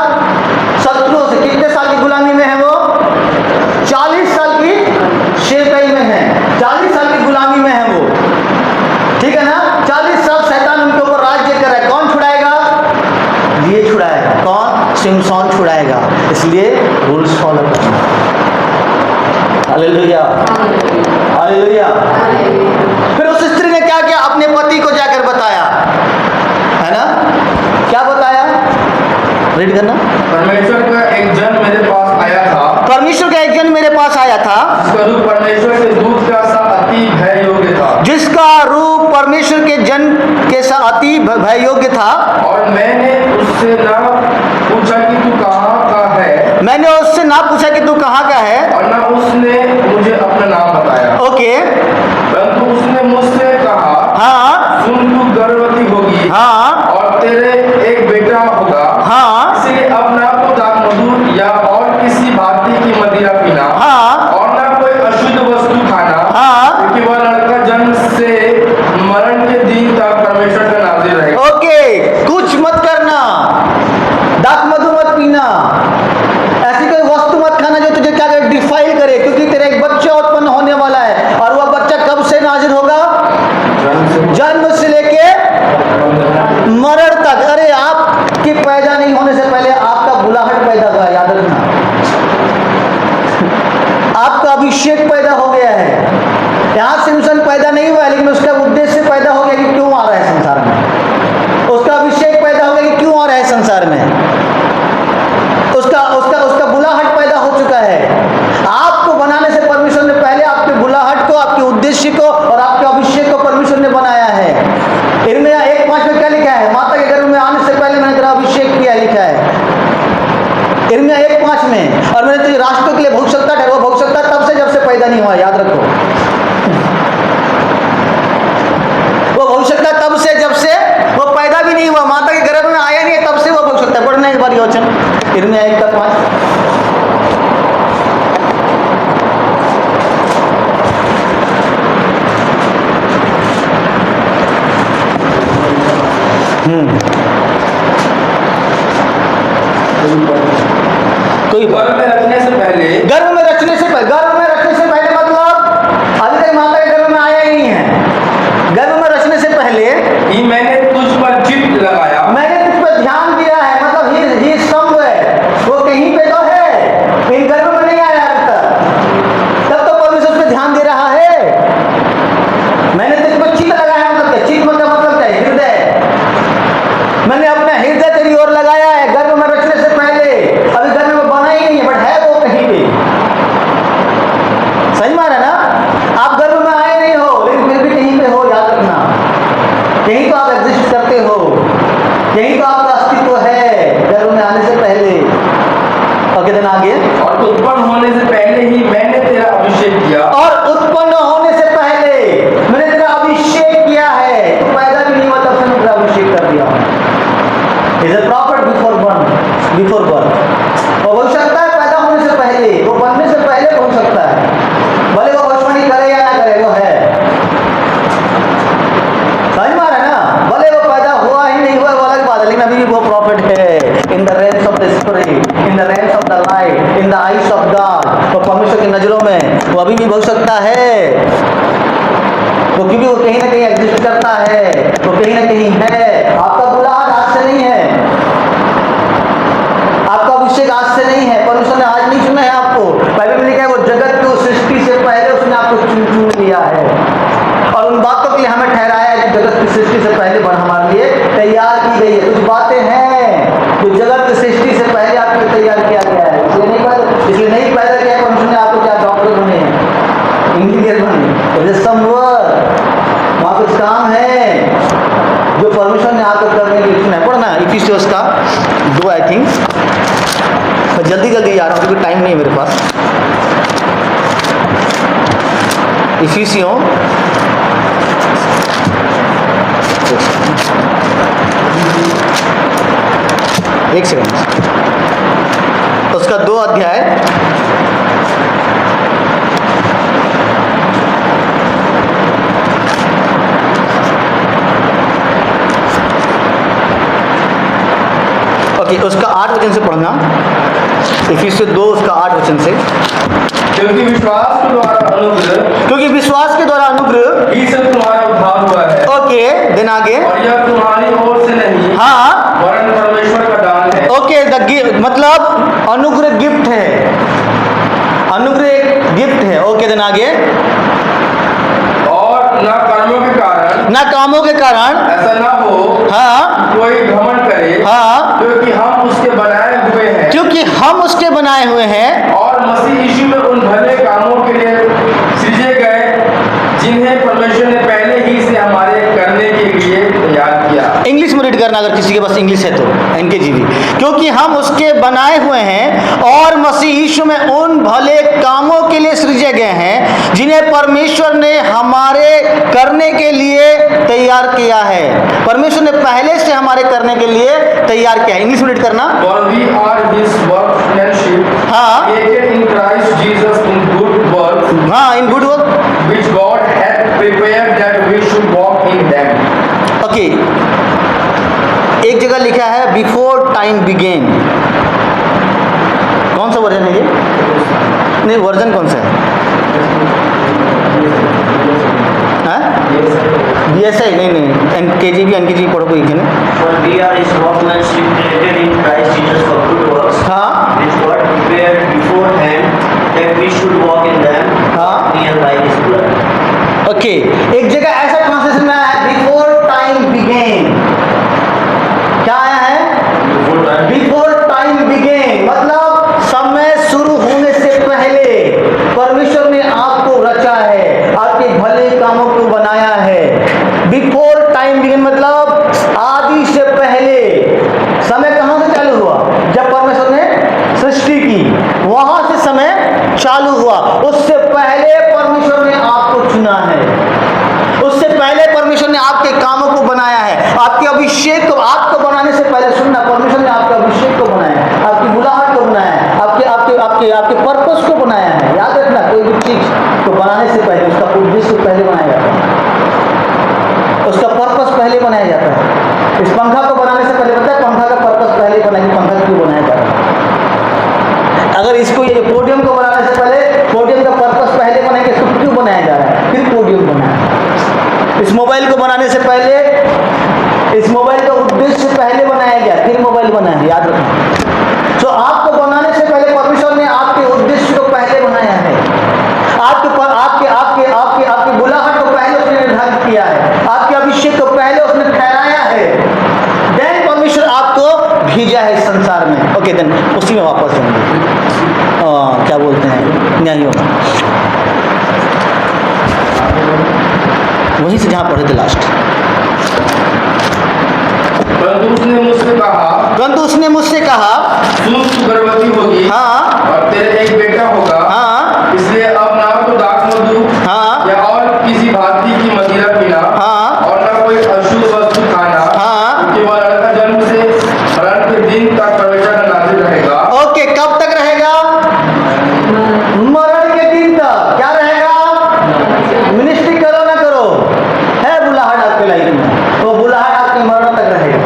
A: शत्रुओं से। कितने साल की गुलामी में है वो? 40 साल की सेवकाई में है, 40 साल की गुलामी में है वो, ठीक है ना? 40 साल शैतान उनके ऊपर राज्य कर रहा है। कौन छुड़ाएगा? ये छुड़ाएगा। कौन? सिमसोन छुड़ाएगा। इसलिए रूल्स फॉलो करना। हालेलुया। हालेलुया। फिर उस स्त्री ने क्या किया? अपने पति को जाकर बताया, है ना? क्या बताया? रीड करना।
B: परमेश्वर का एक जन मेरे पास आया था,
A: परमेश्वर का एक जन मेरे पास आया था,
B: जिसका रूप परमेश्वर के दूत का सा अति भय योग्य था,
A: जिसका रूप परमेश्वर के जन के सा अति भय योग्य था।
B: और मैंने उससे ना पूछा कि तू कहाँ का है,
A: मैंने उससे ना पूछा कि तू कहाँ का है,
B: और ना उसने मुझे अपना नाम बताया।
A: ओके,
B: परंतु उसने मुझसे कहा,
A: हाँ
B: सुन, तू गर्भवती होगी,
A: हाँ
B: और तेरे एक बेटा होगा,
A: हाँ
B: इसलिए अब ना तो दाखमधु या और किसी भांति की मदिरा पीना,
A: हाँ
B: और ना कोई अशुद्ध वस्तु खाना,
A: हाँ,
B: क्योंकि वह लड़का जन्म से मरण के दिन तक परमेश्वर का नाज़िर रहेगा।
A: ओके। कुछ मत करना, दाख मधु मत पीना, ऐसी कोई वस्तु मत खाना जो तुझे क्या करे? डिफाइल करे, क्योंकि तेरा एक बच्चा उत्पन्न होने वाला है। और वह बच्चा कब से नाजिर होगा? जन्म से लेके मरण तक। कोई
B: गर्भ में रखने से पहले
A: गर्भ में रखने से पहले मतलब अभी तक माता के गर्भ में आया ही नहीं है। गर्भ में रखने से पहले
B: ही मैंने तुझ पर चित्त लगाया,
A: मैंने तुझ पर ध्यान दिया है, मतलब ही समवेयर, वो कहीं पे तो है, इन गर्भ में नहीं आया अभी तक, तब तो परमेश्वर उस पर ध्यान दे रहा है। मैंने तुझ पर चित्त लगाया, मतलब क्या? चित्त मतलब क्या? हृदय। मैंने अपना हृदय तेरी ओर लगाया है गर्भ में रखने से पहले। अभी गर्भ में बना ही नहीं है, बट है वो कहीं पे। सही माना ना? आप गर्भ में आए नहीं हो, लेकिन फिर भी कहीं पे हो, याद रखना। यही तो आप एग्जिस्ट करते हो, यही तो आपका अस्तित्व है गर्भ में आने से पहले। और कितना आगे?
B: और उत्पन्न होने से पहले ही मैंने तेरा अभिषेक किया,
A: और उत्पन्न होने से पहले मैंने तेरा अभिषेक किया है। तू पैदा भी नहीं हुआ तब से मैंने तेरा अभिषेक कर दिया। Is a profit before birth. वो हो सकता है पैदा होने से पहले, वो बनने से पहले हो सकता है, भले वो भविष्यवाणी करे या ना करे, वो है। समझ में आ रहा है ना? भले वो पैदा हुआ ही नहीं हुआ, वो अलग बात है, लेकिन अभी भी वो प्रॉफिट है। In the range of the spirit, in the range of the light, in the eyes of God. तो परमेश्वर की नजरों में वो अभी भी हो सकता है। तो क्योंकि वो कहीं ना कहीं एग्जिस्ट करता है, वो कहीं ना कहीं है। आपका बुलाहट आज से नहीं है, आपका अभिषेक आज से नहीं है। परमेश्वर ने आज नहीं चुना है आपको। बाइबल में लिखा है वो जगत की सृष्टि से पहले उसने आपको चुन लिया है, और उन बातों के लिए हमें ठहराया है जो जगत की सृष्टि से पहले हमारे लिए तैयार की गई है। कुछ बातें हैं जो जगत की सृष्टि से पहले आपके लिए तैयार किया गया है, इसलिए नहीं पैदा किया। परमेश्वर ने आपको क्या डॉक्टर बने, इंजीनियर बने, वहाँ कुछ काम है जो परमेश्वर ने आपको करने के लिए चुना है। पढ़ना इफिसियंस का 2 आई थिंक। मैं जल्दी आ रहा हूँ क्योंकि टाइम नहीं है मेरे पास। इफिसियों 1 सेकंड, उसका 2 अध्याय उसका 8 वचन से पढ़ना। इफिसियों 2 उसका 8 वचन से।
B: क्योंकि विश्वास
A: के द्वारा अनुग्रह
B: ही से तुम्हारा उद्धार हुआ है।
A: ओके, दिन आगे।
B: और यह तुम्हारी ओर से नहीं,
A: हाँ,
B: वरन परमेश्वर का दान है।
A: ओके, मतलब अनुग्रह गिफ्ट है, अनुग्रह एक गिफ्ट है। ओके, दिन आगे।
B: और न कामों के कारण ऐसा ना हो,
A: हाँ,
B: कोई घमंड करे,
A: हाँ,
B: क्योंकि हम उसके बनाए हुए हैं और मसीह यीशु में उन भले कामों के लिए सृजे गए जिन्हें परमेश्वर ने पहले ही से हमारे करने के लिए तैयार किया।
A: इंग्लिश में रीड करना अगर किसी के पास इंग्लिश है तो, NKJV। क्योंकि हम उसके बनाए हुए हैं और मसीह यीशु में उन भले कामों के लिए सृजे गए हैं जिन्हें परमेश्वर ने हमारे करने के लिए तैयार किया है। परमेश्वर ने पहले से हमारे करने के लिए तैयार किया है। इंग्लिश में रीड करना।
B: For we are his workmanship,
A: हाँ,
B: created in Christ Jesus in good works,
A: हाँ, in good work,
B: which God had prepared that we should walk in them।
A: Okay, एक जगह लिखा है बिफोर टाइम बिगेन। कौन सा वर्जन है ये? नहीं, वर्जन कौन सा है? BSI नहीं, NKJV पढ़ो कोई है ना।
C: For we are his workmanship created in Christ Jesus for good works,
A: हाँ,
C: which God prepared beforehand that we should walk in them,
A: हाँ,
C: near by his blood।
A: Okay, एक जगह ऐसा ट्रांसलेशन में आया है बिफोर टाइम बिगेन। क्या आया है? बिफोर टाइम बिगेन, मतलब समय शुरू होने से पहले परमेश्वर ने आपको रचा है, आपके भले कामों को बनाया है। बिफोर टाइम बिगेन मतलब आदि से पहले। समय कहां से चालू हुआ? जब परमेश्वर ने सृष्टि की, वहां से समय चालू हुआ। उससे पहले परमेश्वर ने आपको चुना है, उससे पहले परमेश्वर ने आपके कामों को बनाया है, आपके अभिषेक को, आपको बनाने से पहले सुनना, परमेश्वर ने आपके अभिषेक को बनाया है, आपकी बुलाहट को बनाया है, आपके आपके आपके आपके पर्पस को बनाया है। याद रखना, कोई भी चीज को बनाने से पहले उसका उद्देश्य पहले बनाया जाता है, उसका पर्पस पहले बनाया जाता है। इस पंखा को बनाने से पहले पता है पंखा का पर्पस पहले बनाया कि पंखा क्यों बनाया जा रहा है। अगर इसको ये पोडियम को बनाने से पहले पोडियम का पर्पस पहले बनाया कि इसको क्यों बनाया जा रहा है, फिर पोडियम बनाया। इस मोबाइल को बनाने से पहले इस मोबाइल का उद्देश्य पहले बनाया गया, फिर मोबाइल बना है, याद रखना। तो आपको बनाने से पहले परमेश्वर ने आपके उद्देश्य को पहले बनाया है, आपके बुलाहट को पहले उसने निर्धारित किया है, आपके अभिषेक को पहले उसने ठहराया है, देन परमेश्वर आपको भेजा है इस संसार में। ओके देन उसी में वापस आएंगे, क्या बोलते हैं न्यायों में, वहीं से जहाँ पढ़े थे लास्ट।
B: परंतु उसने मुझसे कहा सुन, तू गर्भवती होगी,
A: हाँ,
B: और तेरे एक बेटा होगा,
A: हाँ,
B: इसलिए अब ना तो दाख मधु
A: हाँ,
B: या और किसी भांति की मदिरा पीना,
A: हाँ,
B: और ना कोई अशुद्ध वस्तु खाना,
A: हाँ,
B: क्योंकि वह लड़का जन्म से मरण के दिन तक परमेश्वर का नाज़िर रहेगा।
A: ओके, कब तक रहेगा? मरण के दिन तक। क्या रहेगा? मिनिस्ट्री करो ना करो, है बुलाहट आपके लाइफ में, वो बुलाहट आपके मरण तक रहेगा।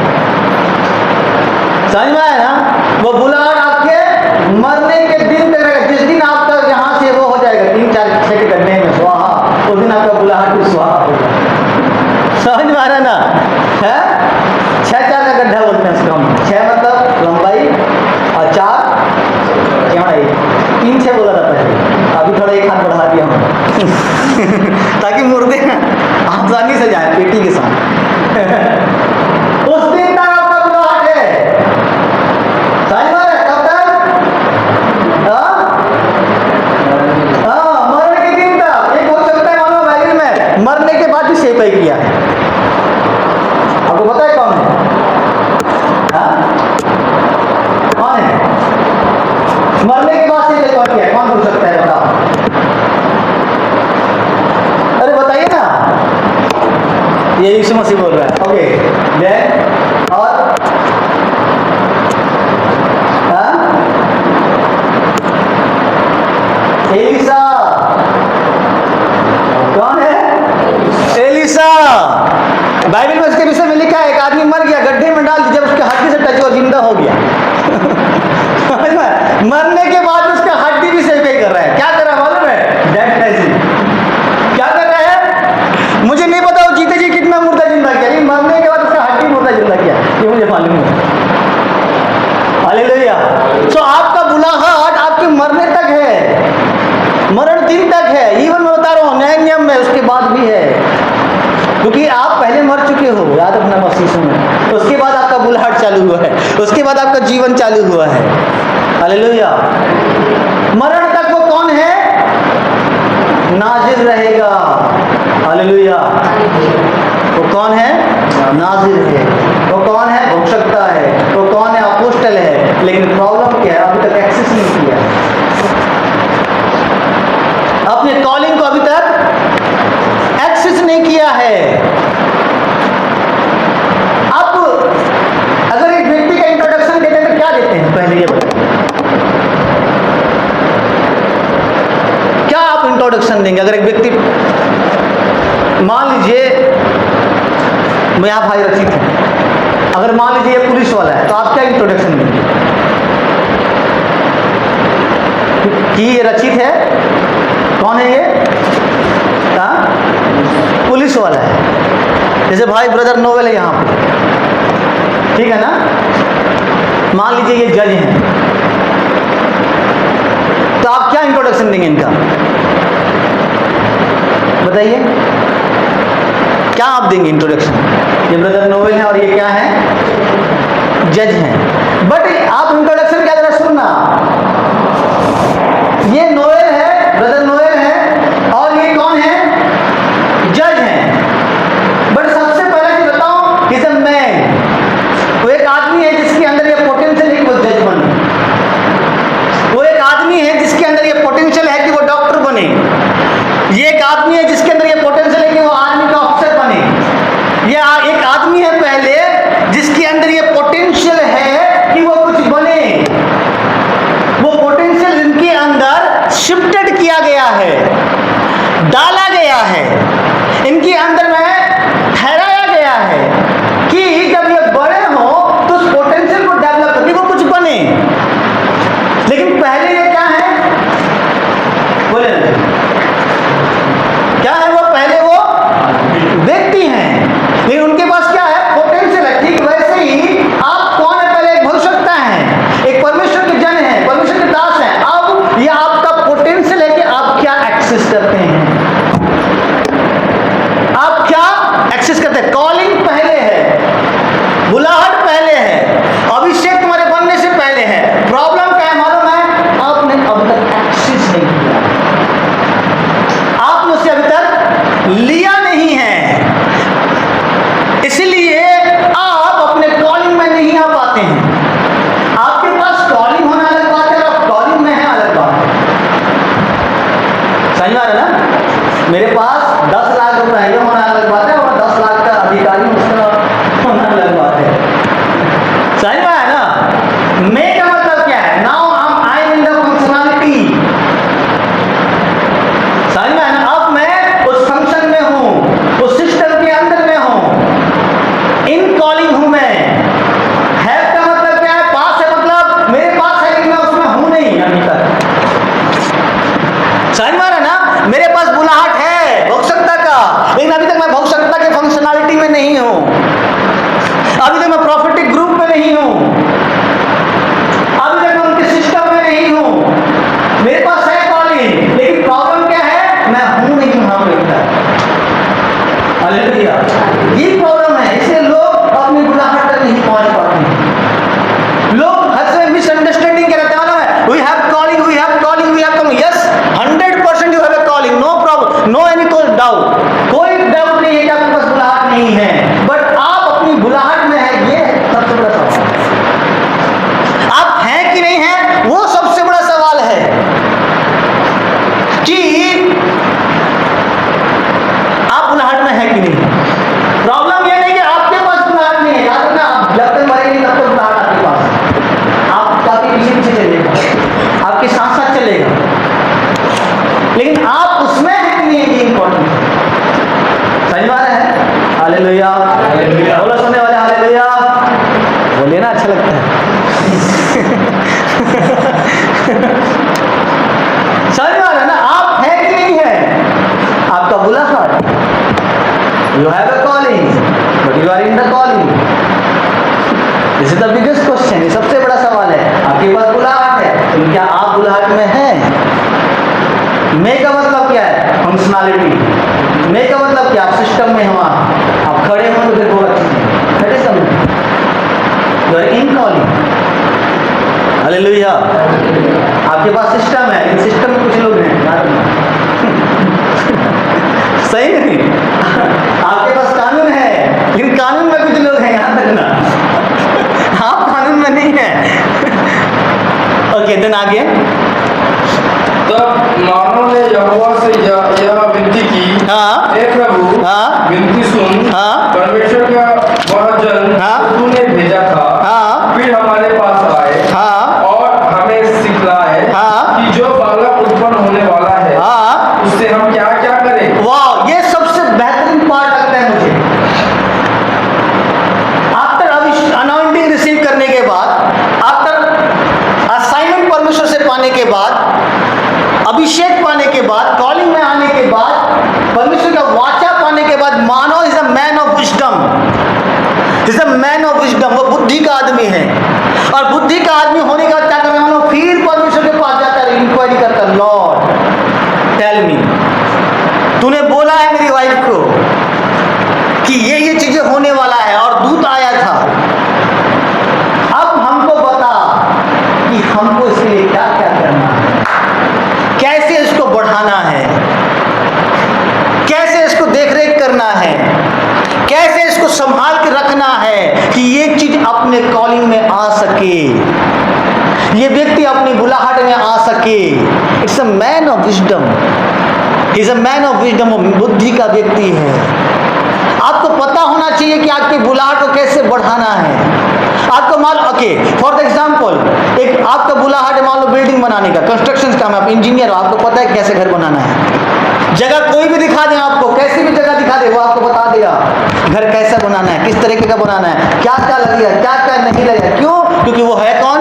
A: समझ में आया ना? वो बुलाहट आपके मरने के दिन तक रहेगा। जिस दिन आपका यहाँ से वो हो जाएगा 3-4 छः के गड्ढे में स्वाहा, उस दिन आपका बुलाहट भी स्वाहा होगा। समझ में आ रहा ना? है 6-4 का गड्ढा बोलते हैं उसको हम। 6 मतलब लंबाई और 4 चौड़ाई, 3-6 बोला जाता है। अभी थोड़ा एक हाथ बढ़ा दिया हम ताकि मुर्दे आसानी से जाए पेटी के साथ। उस दिन तक आपका बुलाहट है। समझ में आ रहा है? कब तक? मरने के दिन तक। एक हो सकता है मानो बाइबल में मरने के बाद भी सेवकाई किया है। आपको पता है कौन है? कौन है मरने के बाद से कौन किया? कौन हो सकता है? बताओ, अरे बताइए ना। ये यीशु मसीह बोल रहा है। ओके देन और एलिसा। कौन है? एलिसा। बाइबल में उसके विषय में लिखा है एक आदमी मर गया, गड्ढे में डाल दिया, जब उसके हड्डी से टच हुआ जिंदा हो गया। मरने के बाद उसका हड्डी भी सेवकाई कर रहा है। क्या कर रहा है मालूम है? डेड टाइजिंग। क्या कर रहा है मुझे नहीं पता, वो जीते जी कितना मुर्दा जिंदा किया, लेकिन मरने के बाद उसका हड्डी मुर्दा जिंदा किया, ये मुझे मालूम है। हालेलुया। सो आपका बुलाहट आपके मरने तक है, मरण दिन तक है। इवन मैं बता रहा हूँ नए नियम में उसके बाद भी है, क्योंकि आप पहले मर चुके हो, याद रखना मसीह में। उसके बाद आपका बुलाहट चालू हुआ है, उसके बाद आपका जीवन चालू हुआ है। हालेलुया। मरण तक वो कौन है? नाजिर रहेगा। हालेलुया। वो कौन है? नाजिर है। वो कौन है? भोक्ता है। वो कौन है? अपोस्टल है। लेकिन प्रॉब्लम क्या है? अभी तक एक्सेस नहीं किया, अपने कॉलिंग को अभी तक एक्सेस नहीं किया है। अब अगर एक व्यक्ति का इंट्रोडक्शन देते हैं तो क्या देते हैं? पहले ये बताइए, क्या आप इंट्रोडक्शन देंगे? अगर एक व्यक्ति, मान लीजिए मैं यहाँ भाई रचित हूँ, अगर मान लीजिए ये पुलिस वाला है, तो आप क्या इंट्रोडक्शन देंगे? कि ये रचित है, कौन है ये? पुलिस वाला है। जैसे भाई ब्रदर नोवेल है यहाँ पे, ठीक है ना? मान लीजिए ये जज हैं, तो आप क्या इंट्रोडक्शन देंगे इनका? बताइए, क्या आप देंगे इंट्रोडक्शन? ये ब्रदर नोवेल है और ये क्या है? जज हैं। बट आप इंट्रोडक्शन क्या जरा सुनना, ये नोवेल है, ब्रदर नोवेल है, और ये कौन है? जज हैं। बट सबसे पहले ये बताओ, इज अ मैन। वो एक आदमी है जिसके अंदर ये पोटेंशियल है कि वो जज बने। वो एक आदमी है जिसके अंदर ये पोटेंशियल है कि वो डॉक्टर बने। ये एक आदमी है जिसके अंदर ये पोटेंशियल है कि वो आर्मी का ऑफिसर बने। ये एक आदमी है पहले जिसके अंदर ये पोटेंशियल है कि वो कुछ बने। अभी तक मैं प्रॉफिटिक ग्रुप में नहीं हूं, अभी तक मैं उनके सिस्टम में नहीं हूं, मेरे पास है कॉलिंग, लेकिन प्रॉब्लम क्या है, मैं हूं नहीं वहां पे। हालेलुया, ये प्रॉब्लम है। इसलिए लोग अपनी बुलाहट तक नहीं पहुंच पाते। लोग हर समय मिसअंडरस्टैंडिंग के रहते हैं, मालूम है, we have calling, we have calling, we have calling. Yes, 100% you have a calling, no problem, no any doubt, कोई डाउट नहीं है कि आपके पास बुलाहट नहीं है, बट आप अपनी बुलाहट में है, ये सबसे बड़ा सवाल है। आप हैं कि नहीं हैं, वो सबसे बड़ा सवाल है कि आप बुलाहट में है कि नहीं। प्रॉब्लम ये नहीं कि आपके पास बुलाहट नहीं है, याद रखना, आप जब तक मरेंगे तब तक बुलाहट आपके पास है। आप काफी पीछे पीछे चलेगा, आपके साथ साथ चलेगा, लेकिन आप उसमें है कि नहीं, ये इंपॉर्टेंट है। समझ आ रहा है? हालेलुया, बोलो सुनने वाले हालेलुया, बोलिए ना, अच्छा लगता है। समझ आ रहा है ना, आप है कि नहीं है, आपका बुलाहट, you have a calling but you are in the calling. This is the biggest question, ये सबसे बड़ा सवाल है। आपके पास बुलाहट है, तो क्या आप बुलाहट में हैं? मैं का मतलब क्या है, फंक्शनैलिटी। मैं का मतलब क्या, आप सिस्टम में हो, आप खड़े हो तो फिर बहुत अच्छी है, खड़े समझ, you are in calling. Hallelujah, आपके पास सिस्टम है, लेकिन सिस्टम में कुछ लोग हैं, सही नहीं, आपके पास कानून है, लेकिन कानून में कुछ लोग हैं, याद रखना, आप कानून में नहीं है। ओके, देन आगे।
B: तब मानव ने यहोवा से यह विनती की,
A: हाँ,
B: हे प्रभु,
A: हाँ,
B: विनती सुन,
A: हाँ,
B: परमेश्वर का वह जन
A: हाँ,
B: जो तूने भेजा था,
A: हाँ,
B: फिर हमारे पास आए,
A: हाँ,
B: और हमें सिखलाए
A: हाँ,
B: कि जो बालक उत्पन्न होने वाला है,
A: हाँ,
B: उससे हम क्या क्या करें।
A: वाह, ये सबसे बेहतरीन पार्ट लगता है मुझे। आफ्टर अनॉइंटिंग रिसीव करने के बाद, आफ्टर असाइनमेंट परमेश्वर से पाने के बाद, अभिषेक पाने के बाद, कॉलिंग में आने के बाद, परमेश्वर का वाचा पाने के बाद, मानो is a man of wisdom, is a man of wisdom, वो बुद्धि का आदमी है। और बुद्धि का आदमी होने का क्या करना, मानो फिर परमेश्वर के पास जाता है, इंक्वायरी करता है, लॉर्ड टेल मी, तूने बोला है मेरी वाइफ को कि ये चीजें होने वाला है, और दूत आया था, अब हमको बता कि हमको इसके लिए क्या क्या करना है, कैसे इसको बढ़ाना है, कैसे इसको देखरेख करना है, कैसे इसको संभाल के रखना है कि ये चीज अपने कॉलिंग में आ सके, ये व्यक्ति अपनी बुलाहट में आ सके। It's a man of wisdom, he is a man of wisdom, बुद्धि का व्यक्ति है। आपको पता होना चाहिए कि आपकी बुलाहट को कैसे बढ़ाना है। आपको मालूम, ओके, फॉर एग्जाम्पल, एक आपका बुलाहट है, मान लो बिल्डिंग बनाने का, कंस्ट्रक्शन काम है, आप इंजीनियर हो, आपको पता है कैसे घर बनाना है। जगह कोई भी दिखा दे आपको, कैसी भी जगह दिखा दे, वो आपको बता देगा घर कैसा बनाना है, किस तरीके का बनाना है, क्या क्या लगेगा, क्या क्या नहीं लगेगा। क्यों? क्योंकि वो है कौन,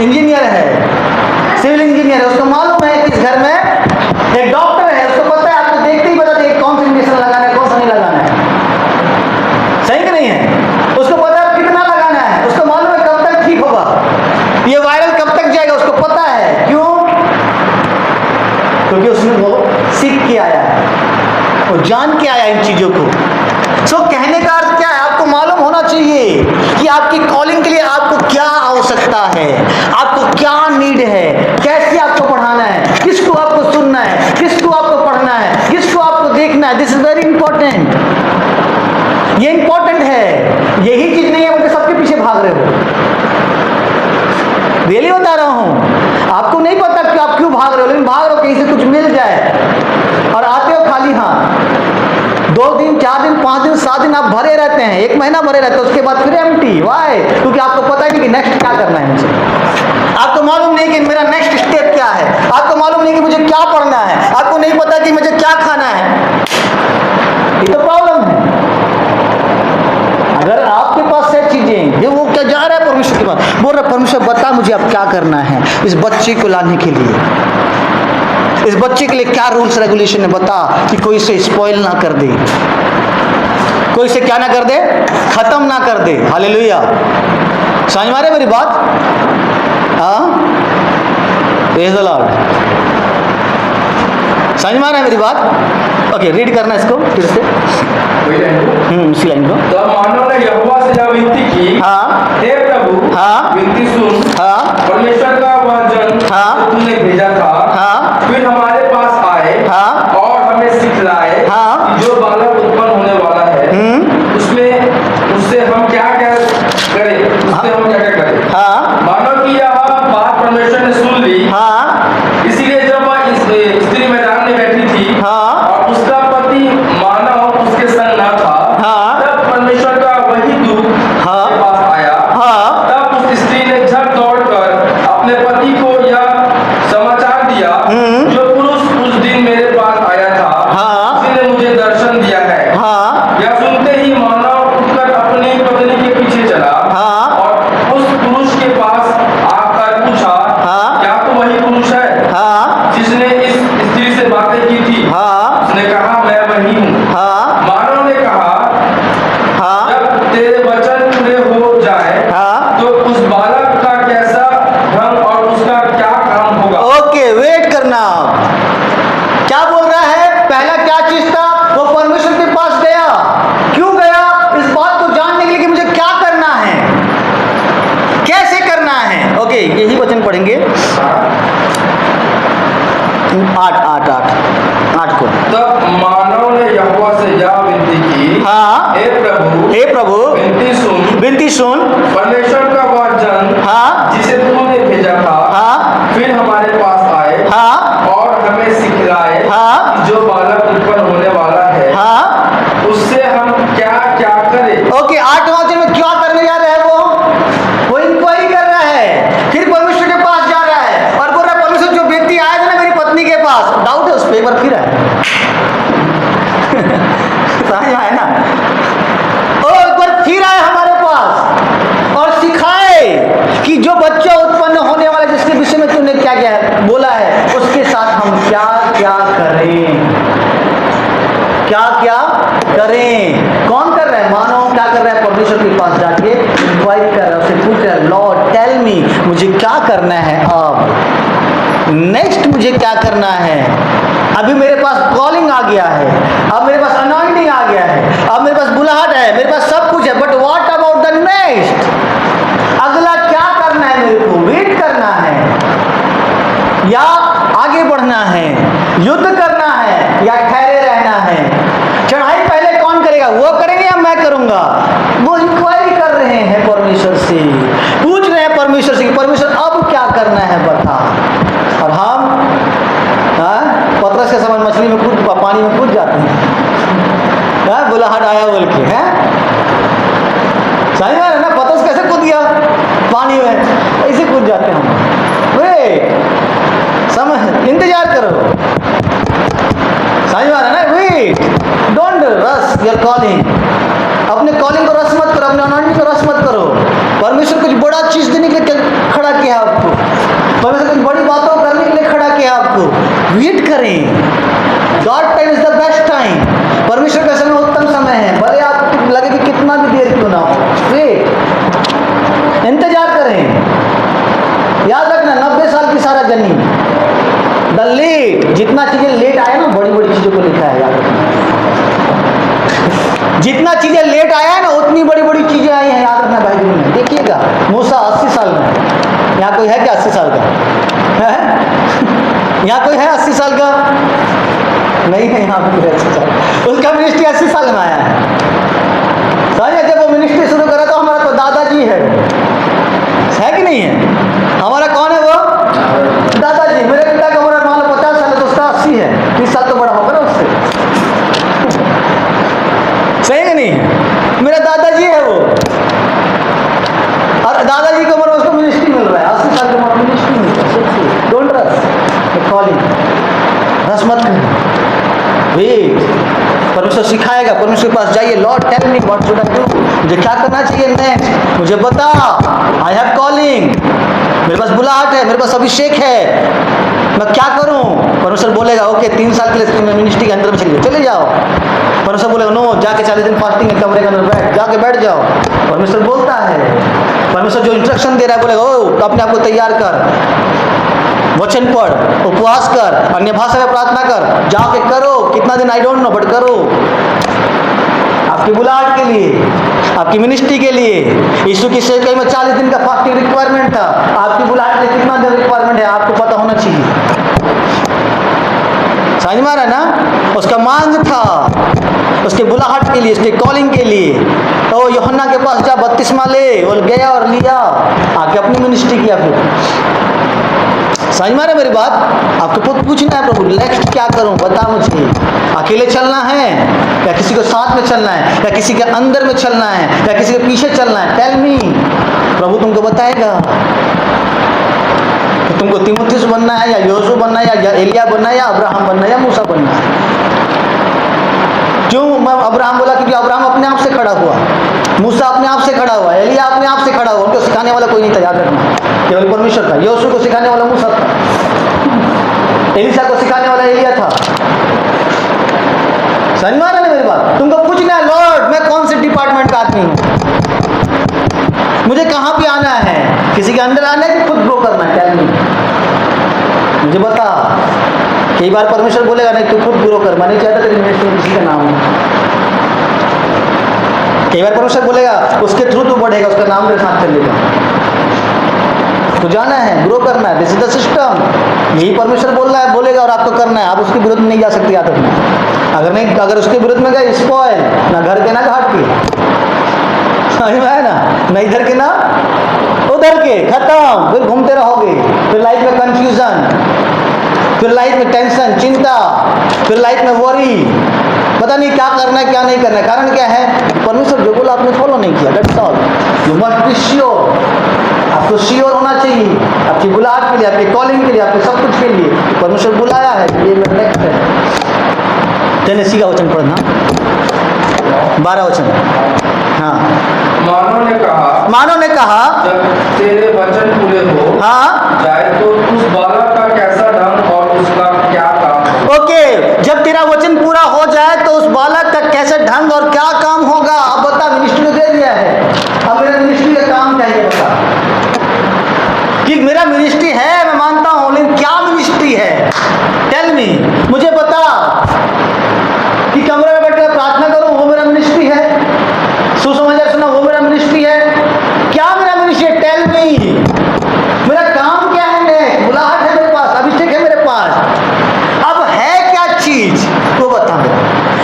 A: इंजीनियर है, सिविल इंजीनियर है, उसको मालूम है कि इस घर में एक डॉक्टर है, उसको पता है, आपको देखते ही बता देगा कौन सा इंजेक्शन लगाना है, कौन सा नहीं लगाना है, सही कि नहीं है। उसको पता है कितना लगाना है, उसको मालूम है कब तक ठीक होगा, ये वायरल कब तक जाएगा, उसको पता है। क्यों? क्योंकि उसने वो सीख के आया है, वो जान के आया इन चीजों को। सो कहने का अर्थ क्या है, आपको मालूम होना चाहिए कि आपकी कॉलिंग के लिए आपको क्या आवश्यकता है, आपको क्या नीड है, कैसे आपको पढ़ाना है, किसको आपको सुनना है, किसको आपको पढ़ना है, किसको आपको देखना है। दिस इज वेरी इंपॉर्टेंट, ये इंपॉर्टेंट है। यही चीज नहीं है बोलते सबके पीछे भाग रहे हो, रियली बता रहा हूं। आपको नहीं पता कि आप क्यों भाग रहे हो, लेकिन भाग रहे हो कहीं से कुछ मिल जाए, और आते हो खाली हाथ। 2 दिन, 4 दिन, 5 दिन, 7 दिन आप भरे रहते हैं, 1 महीना भरे रहते हैं, उसके बाद फिर एम्प्टी। वाई? क्योंकि आपको पता है कि नेक्स्ट क्या करना है मुझे, आपको मालूम नहीं कि मेरा नेक्स्ट स्टेप क्या है, आपको मालूम नहीं कि मुझे क्या पढ़ना है, आपको नहीं पता कि मुझे क्या खाना है। ये तो प्रॉब्लम है। अगर आपके पास है चीजें, ये वो क्या जा रहा है परमेश्वर के पास, बोल रहा परमेश्वर बता मुझे अब क्या करना है इस बच्चे को लाने के लिए, इस बच्चे के लिए क्या रूल्स रेगुलेशन है, बता कि कोई इसे स्पॉइल ना कर दे। कोई इसे क्या ना कर दे, खत्म ना कर दे। हालेलुया। समझ में आ रही है मेरी बात? हाँ, प्रेज़ द लॉर्ड। समझ में आ रहा है मेरी बात? ओके, रीड करना इसको फिर से।
B: वही लाइन
A: इसी लाइन को।
B: तब मानव ने यहोवा से यह विनती की,
A: हाँ,
B: हे प्रभु,
A: हाँ,
B: विनती सुन।
A: हाँ,
B: परमेश्वर का वह जन
A: हाँ,
B: जो तूने भेजा था,
A: हाँ,
B: फिर हमारे पास आए
A: हाँ,
B: और हमें सिखलाए
A: हाँ,
B: कि जो बालक उत्पन्न होने वाला है उसमें उससे हम क्या क्या करें, उससे हम क्या क्या करें।
A: हाँ,
B: मानव की यह बात परमेश्वर ने सुन ली,
A: हाँ,
B: इसीलिए जब वह इस स्त्री मैदान में बैठी थी
A: हाँ,
B: और उसका पति मानव उसके संग न था,
A: हाँ,
B: तब परमेश्वर का वही दूत
A: हाँ,
B: उसके पास आया।
A: हाँ,
B: तब उस स्त्री ने झट दौड़कर अपने पति को यह समाचार दिया, जो पुरुष उस दिन मेरे पास आया था,
A: हाँ,
B: उसी ने मुझे दर्शन दिया है।
A: हाँ,
B: यह सुनते ही मानव उठकर अपनी पत्नी के पीछे चला
A: हाँ,
B: और उस पुरुष के पास आकर पूछा,
A: हाँ,
B: क्या तू वही पुरुष है
A: हाँ,
B: जिसने इस स्त्री से बातें की थी?
A: हाँ,
B: उसने कहा, मैं वही हूँ।
A: हाँ,
B: मानव ने कहा,
A: हाँ,
B: जब तेरे वचन पूरे हो जाए
A: हाँ।
B: तो उस बालक का कैसा ढंग और उसका क्या काम होगा।
A: ओके, वेट करना। क्या बोल रहा है? पहला क्या चीज था? वो परमेश्वर के पास गया। क्यों गया? इस बात को जानने के लिए कि मुझे क्या करना है, कैसे करना है। ओके, यही वचन पढ़ेंगे 8 को।
B: तब मानव ने यहोवा से यह विनती की,
A: हाँ,
B: हे प्रभु,
A: विनती सुन।
B: परमेश्वर का वह जन
A: हाँ,
B: जिसे तूने भेजा था,
A: हाँ,
B: फिर हमारे पास आए
A: हाँ,
B: और हमें सिखलाए
A: हाँ,
B: कि जो बालक उत्पन्न होने वाला है
A: हाँ।
B: उससे हम क्या क्या करें।
A: ओके, 8वां वचन में क्या करने जा रहा है? वो इंक्वायरी कर रहा है, फिर परमेश्वर के पास जा रहा है और बोल रहा है, परमेश्वर जो व्यक्ति आया था ना मेरी पत्नी के पास, डाउट है उस पर, एक बार फिर है। समझ में आया ना? और एक बार फिर आए हमारे पास और सिखाए कि जो बच्चा उत्पन्न होने वाला जिसके विषय में तूने क्या क्या बोला है, उसके साथ हम क्या क्या करें, क्या क्या करें। कौन कर रहा है? मानव क्या कर रहा है? परमेश्वर के पास जाके इंक्वायरी कर रहा है, उससे पूछ रहा है, लॉर्ड टेल मी, मुझे क्या करना है, अब नेक्स्ट मुझे क्या करना है। अभी मेरे पास कॉलिंग आ गया है, अब मेरे पास अनॉइंटिंग आ गया है, अब मेरे पास बुलाहट है, मेरे पास सब कुछ है, but what about the next? अगला क्या करना है? मेरे को वेट करना है या आगे बढ़ना है, युद्ध करना है या ठहरे रहना है। चढ़ाई पहले कौन करेगा? वो करेंगे या मैं करूंगा? वो इंक्वायरी कर रहे हैं परमेश्वर से, पूछ रहे हैं परमेश्वर से कि परमेश्वर अब क्या करना है बता। और हम पतरस के समान मछली में कूद, पानी में कूद जाते हैं, बुलाहट आया बोल के, हैं सही है ना? पतरस कैसे कूद गया पानी में? ऐसे कूद जाते हैं हम। वे समझ, इंतजार करो। समझ में आ रहा है ना? Wait, don't rush your calling. अपने कॉलिंग को रस मत करो, अपने अनॉइंटिंग को रस मत करो। परमेश्वर कुछ बड़ा चीज देने के लिए खड़ा किया आपको, परमेश्वर कुछ बड़ी बातों करने के लिए खड़ा किया आपको। वेट करें। God time is the best time. परमेश्वर का समय उत्तम समय है, भले आप लगे कि कितना भी देर क्यों ना हो। वेट, इंतजार करें। याद रखना, 90 साल की सारा जनी द लेट, जितना चीजें लेट आया ना, बड़ी बड़ी चीजों को लिखा है, याद रखना। जितना चीजें लेट आया है ना, उतनी बड़ी बड़ी चीजें आई हैं, याद रखना बाइबल में। देखिएगा, मूसा 80 साल में, यहाँ कोई है क्या 80 साल का? है? यहाँ कोई है 80 साल का? नहीं है यहाँ पे 80 साल। उसका मिनिस्ट्री 80 साल में आया है। समझे? जब वो मिनिस्ट्री शुरू करा तो हमारा तो दादाजी है कि नहीं है? हमारा कौन है वो? दादाजी। मेरे पिता का उम्र मान लो 50 साल है, तो उसका 80 है, 30 साल तो बड़ा होगा ना उससे। सही है नहीं? मेरा दादाजी है वो, और दादाजी की उम्र में उसको मिनिस्ट्री मिल रहा है, 80 साल की उम्र में मिनिस्ट्री मिल रहा है। डोंट रश कॉलिंग, रस मत करो। वेट, परमेश्वर सिखाएगा। परमेश्वर के पास जाइए, lord tell me what should I do, मुझे क्या करना चाहिए नेक्स्ट, मुझे बता। आई हैव कॉलिंग, मेरे पास बुलाहट है, मेरे पास अभिषेक है, मैं क्या करूं? परमेश्वर बोलेगा ओके 3 साल के लिए तुम मिनिस्ट्री के अंदर में चले जाओ। परमेश्वर बोलेगा नो, जाके 40 दिन फास्टिंग के कमरे के अंदर जाके बैठ जाओ। परमेश्वर बोलता है, परमेश्वर जो इंस्ट्रक्शन दे रहा है बोलेगा ओ अपने आप को तैयार कर, वचन पढ़, उपवास कर, अन्य भाषा में प्रार्थना कर, जाके करो। कितना दिन आई डोंट नो, बट करो, आपकी बुलाहट के लिए, आपकी मिनिस्ट्री के लिए। यीशु की सेवकाई में 40 दिन का फास्टिंग रिक्वायरमेंट था, आपकी बुलाहट के लिए कितना दिन रिक्वायरमेंट है आपको पता होना चाहिए। समझ में आ रहा है ना? उसका मांग था उसके बुलाहट के लिए, उसके कॉलिंग के लिए। तो यूहन्ना के पास जा बपतिस्मा ले, वो गया और लिया, आके अपनी मिनिस्ट्री किया। फिर समझ में आ रहा है मेरी बात? आपको पूछना है प्रभु नेक्स्ट क्या करूं, बता मुझे। अकेले चलना है या किसी को साथ में चलना है, या किसी के अंदर में चलना है, या किसी के पीछे चलना है? टेल मी, प्रभु तुमको बताएगा कि तुमको तीमुथियुस बनना है, या योशू बनना है, या एलिया बनना है, या अब्राहम बनना है, या मूसा बनना है। क्यों मैं अब्राहम बोला? क्योंकि अब्राहम अपने आप से खड़ा हुआ, मूसा अपने आप से खड़ा हुआ, एलिया अपने आप से खड़ा हुआ। उनको सिखाने वाला कोई नहीं था, याद रखना, केवल परमेश्वर था। योशू को सिखाने वाला मूसा था, एलिशा को सिखाने वाला एलिया था। समझ में आ रहा है मेरी बात? तुमको पूछना है लॉर्ड मैं कौन से डिपार्टमेंट का आदमी हूँ, मुझे कहाँ पे आना है, किसी के अंदर आना है कि खुद ग्रो करना है? टेल मी, मुझे बता। कई बार परमेश्वर बोलेगा नहीं तू खुद ग्रो कर, मैं नहीं चाहता तेरी मिनिस्ट्री में किसी का नाम हो। कई बार परमेश्वर बोलेगा उसके थ्रू तू बढ़ेगा, उसका नाम तेरे साथ चलेगा। तो जाना है, ग्रो करना है, दिस इज द सिस्टम। यही परमेश्वर बोल रहा है, बोलेगा और आपको करना है। आप उसके विरुद्ध में नहीं जा सकते, याद रखना। अगर उसके विरुद्ध में गए स्पॉइल, ना घर के ना घाट के, समझ में आया ना? ना इधर के ना उधर के, खत्म। फिर घूमते रहोगे, फिर लाइफ में कंफ्यूजन, फिर लाइफ में टेंशन, चिंता, फिर लाइफ में वरी, पता नहीं क्या करना है क्या नहीं करना है। कारण क्या है? परमेश्वर जो बोला आपने फॉलो नहीं किया, that's all. You must be sure, आपको श्योर होना चाहिए आपकी बुलाहट के लिए, आपके कॉलिंग के लिए, आपके सब कुछ के लिए। परमेश्वर बुलाया है, ये मेरा नेक्स्ट है। टेनेसी का वचन पढ़ना, 12 वचन। हाँ, मानो ने कहा
B: जब तेरे वचन पूरे हो
A: हाँ
B: जाए तो उस बालक का कैसा ढंग और उसका क्या काम हो?
A: ओके, जब तेरा वचन पूरा हो जाए तो उस बालक का कैसे ढंग और क्या काम होगा। अब बता, मिनिस्ट्री दे दिया है, अब मेरा मिनिस्ट्री का काम क्या है? बता कि मेरा मिनिस्ट्री है, मैं मानता हूं, लेकिन क्या मिनिस्ट्री है? टेल मी, मुझे बता। कि कमरे में बैठ कर प्रार्थना करूं वो मेरा मिनिस्ट्री है, सुसमाचार सुना वो मेरा मिनिस्ट्री है? क्या मेरा मिनिस्ट्री है? टेल मी, मेरा काम क्या है? बुलाहट है मेरे पास, अभिषेक है मेरे पास, अब है क्या चीज वो बता मेरा।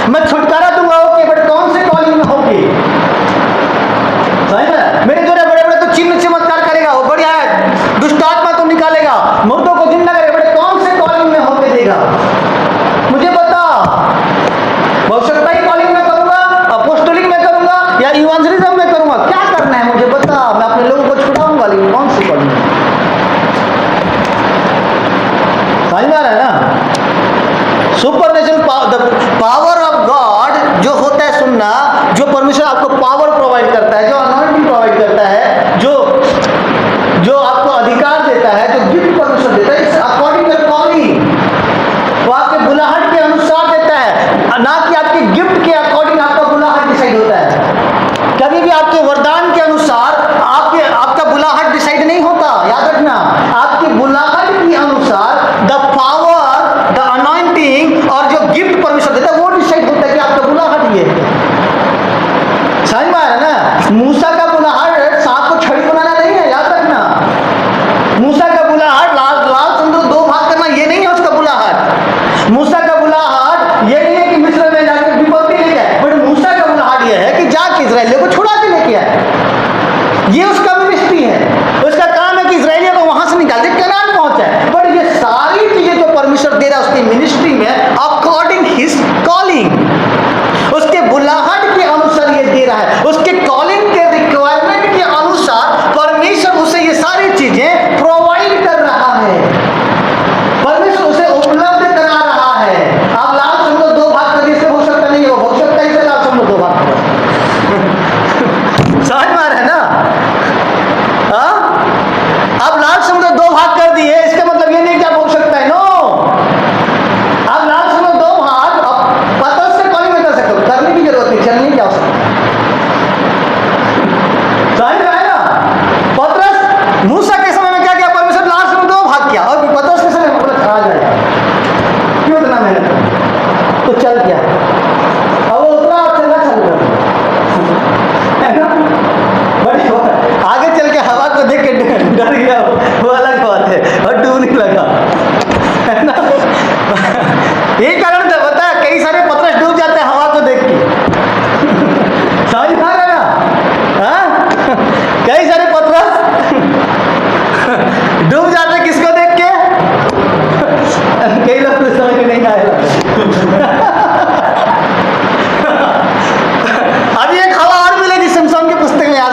A: मैं छुटकारा दूंगा ओके, बट कौन से कॉलिंग में होगी? समझ में? मेरे द्वारा बड़े बड़े तो चिन्ह चमत्कार करेगा, वो बढ़िया है, दुष्ट आत्मा तो निकालेगा, मुर्दों को जिंदा करेगा, बट कौन से कॉलिंग में होके देगा? मुझे बता। भविष्यवाणी कॉलिंग में करूंगा, अपोस्टोलिक में करूंगा, या इवांजलिज्म में करूंगा? क्या करना है मुझे बता। मैं अपने लोगों को छुड़ाऊंगा, लेकिन कौन सी कॉलिंग? समझ में आ रहा है ना? सुपरनेचुरल पावर ऑफ गॉड जो होता है, सुनना, जो परमेश्वर आपको पावर प्रोवाइड करता है, जो अनॉइंटिंग प्रोवाइड करता है, जो आपको अधिकार देता है, जो गिफ्ट परमेश्वर देता है, अकॉर्डिंग टू कॉलिंग, वो आपके बुलाहट के अनुसार देता है, ना कि आपके गिफ्ट के अकॉर्डिंग आपका बुलाहट डिसाइड होता है। कभी भी आपके वरदान के अनुसार आपका बुलाहट डिसाइड नहीं होता, याद रखना। आपकी बुलाहट के अनुसार द पावर, द अनॉइंटिंग और जो गिफ्ट परमेश्वर देता है वो डिसाइड होता है कि आपका बुलाहट ये है। समझ में आ रहा है ना? मूसा का बुलाहट सांप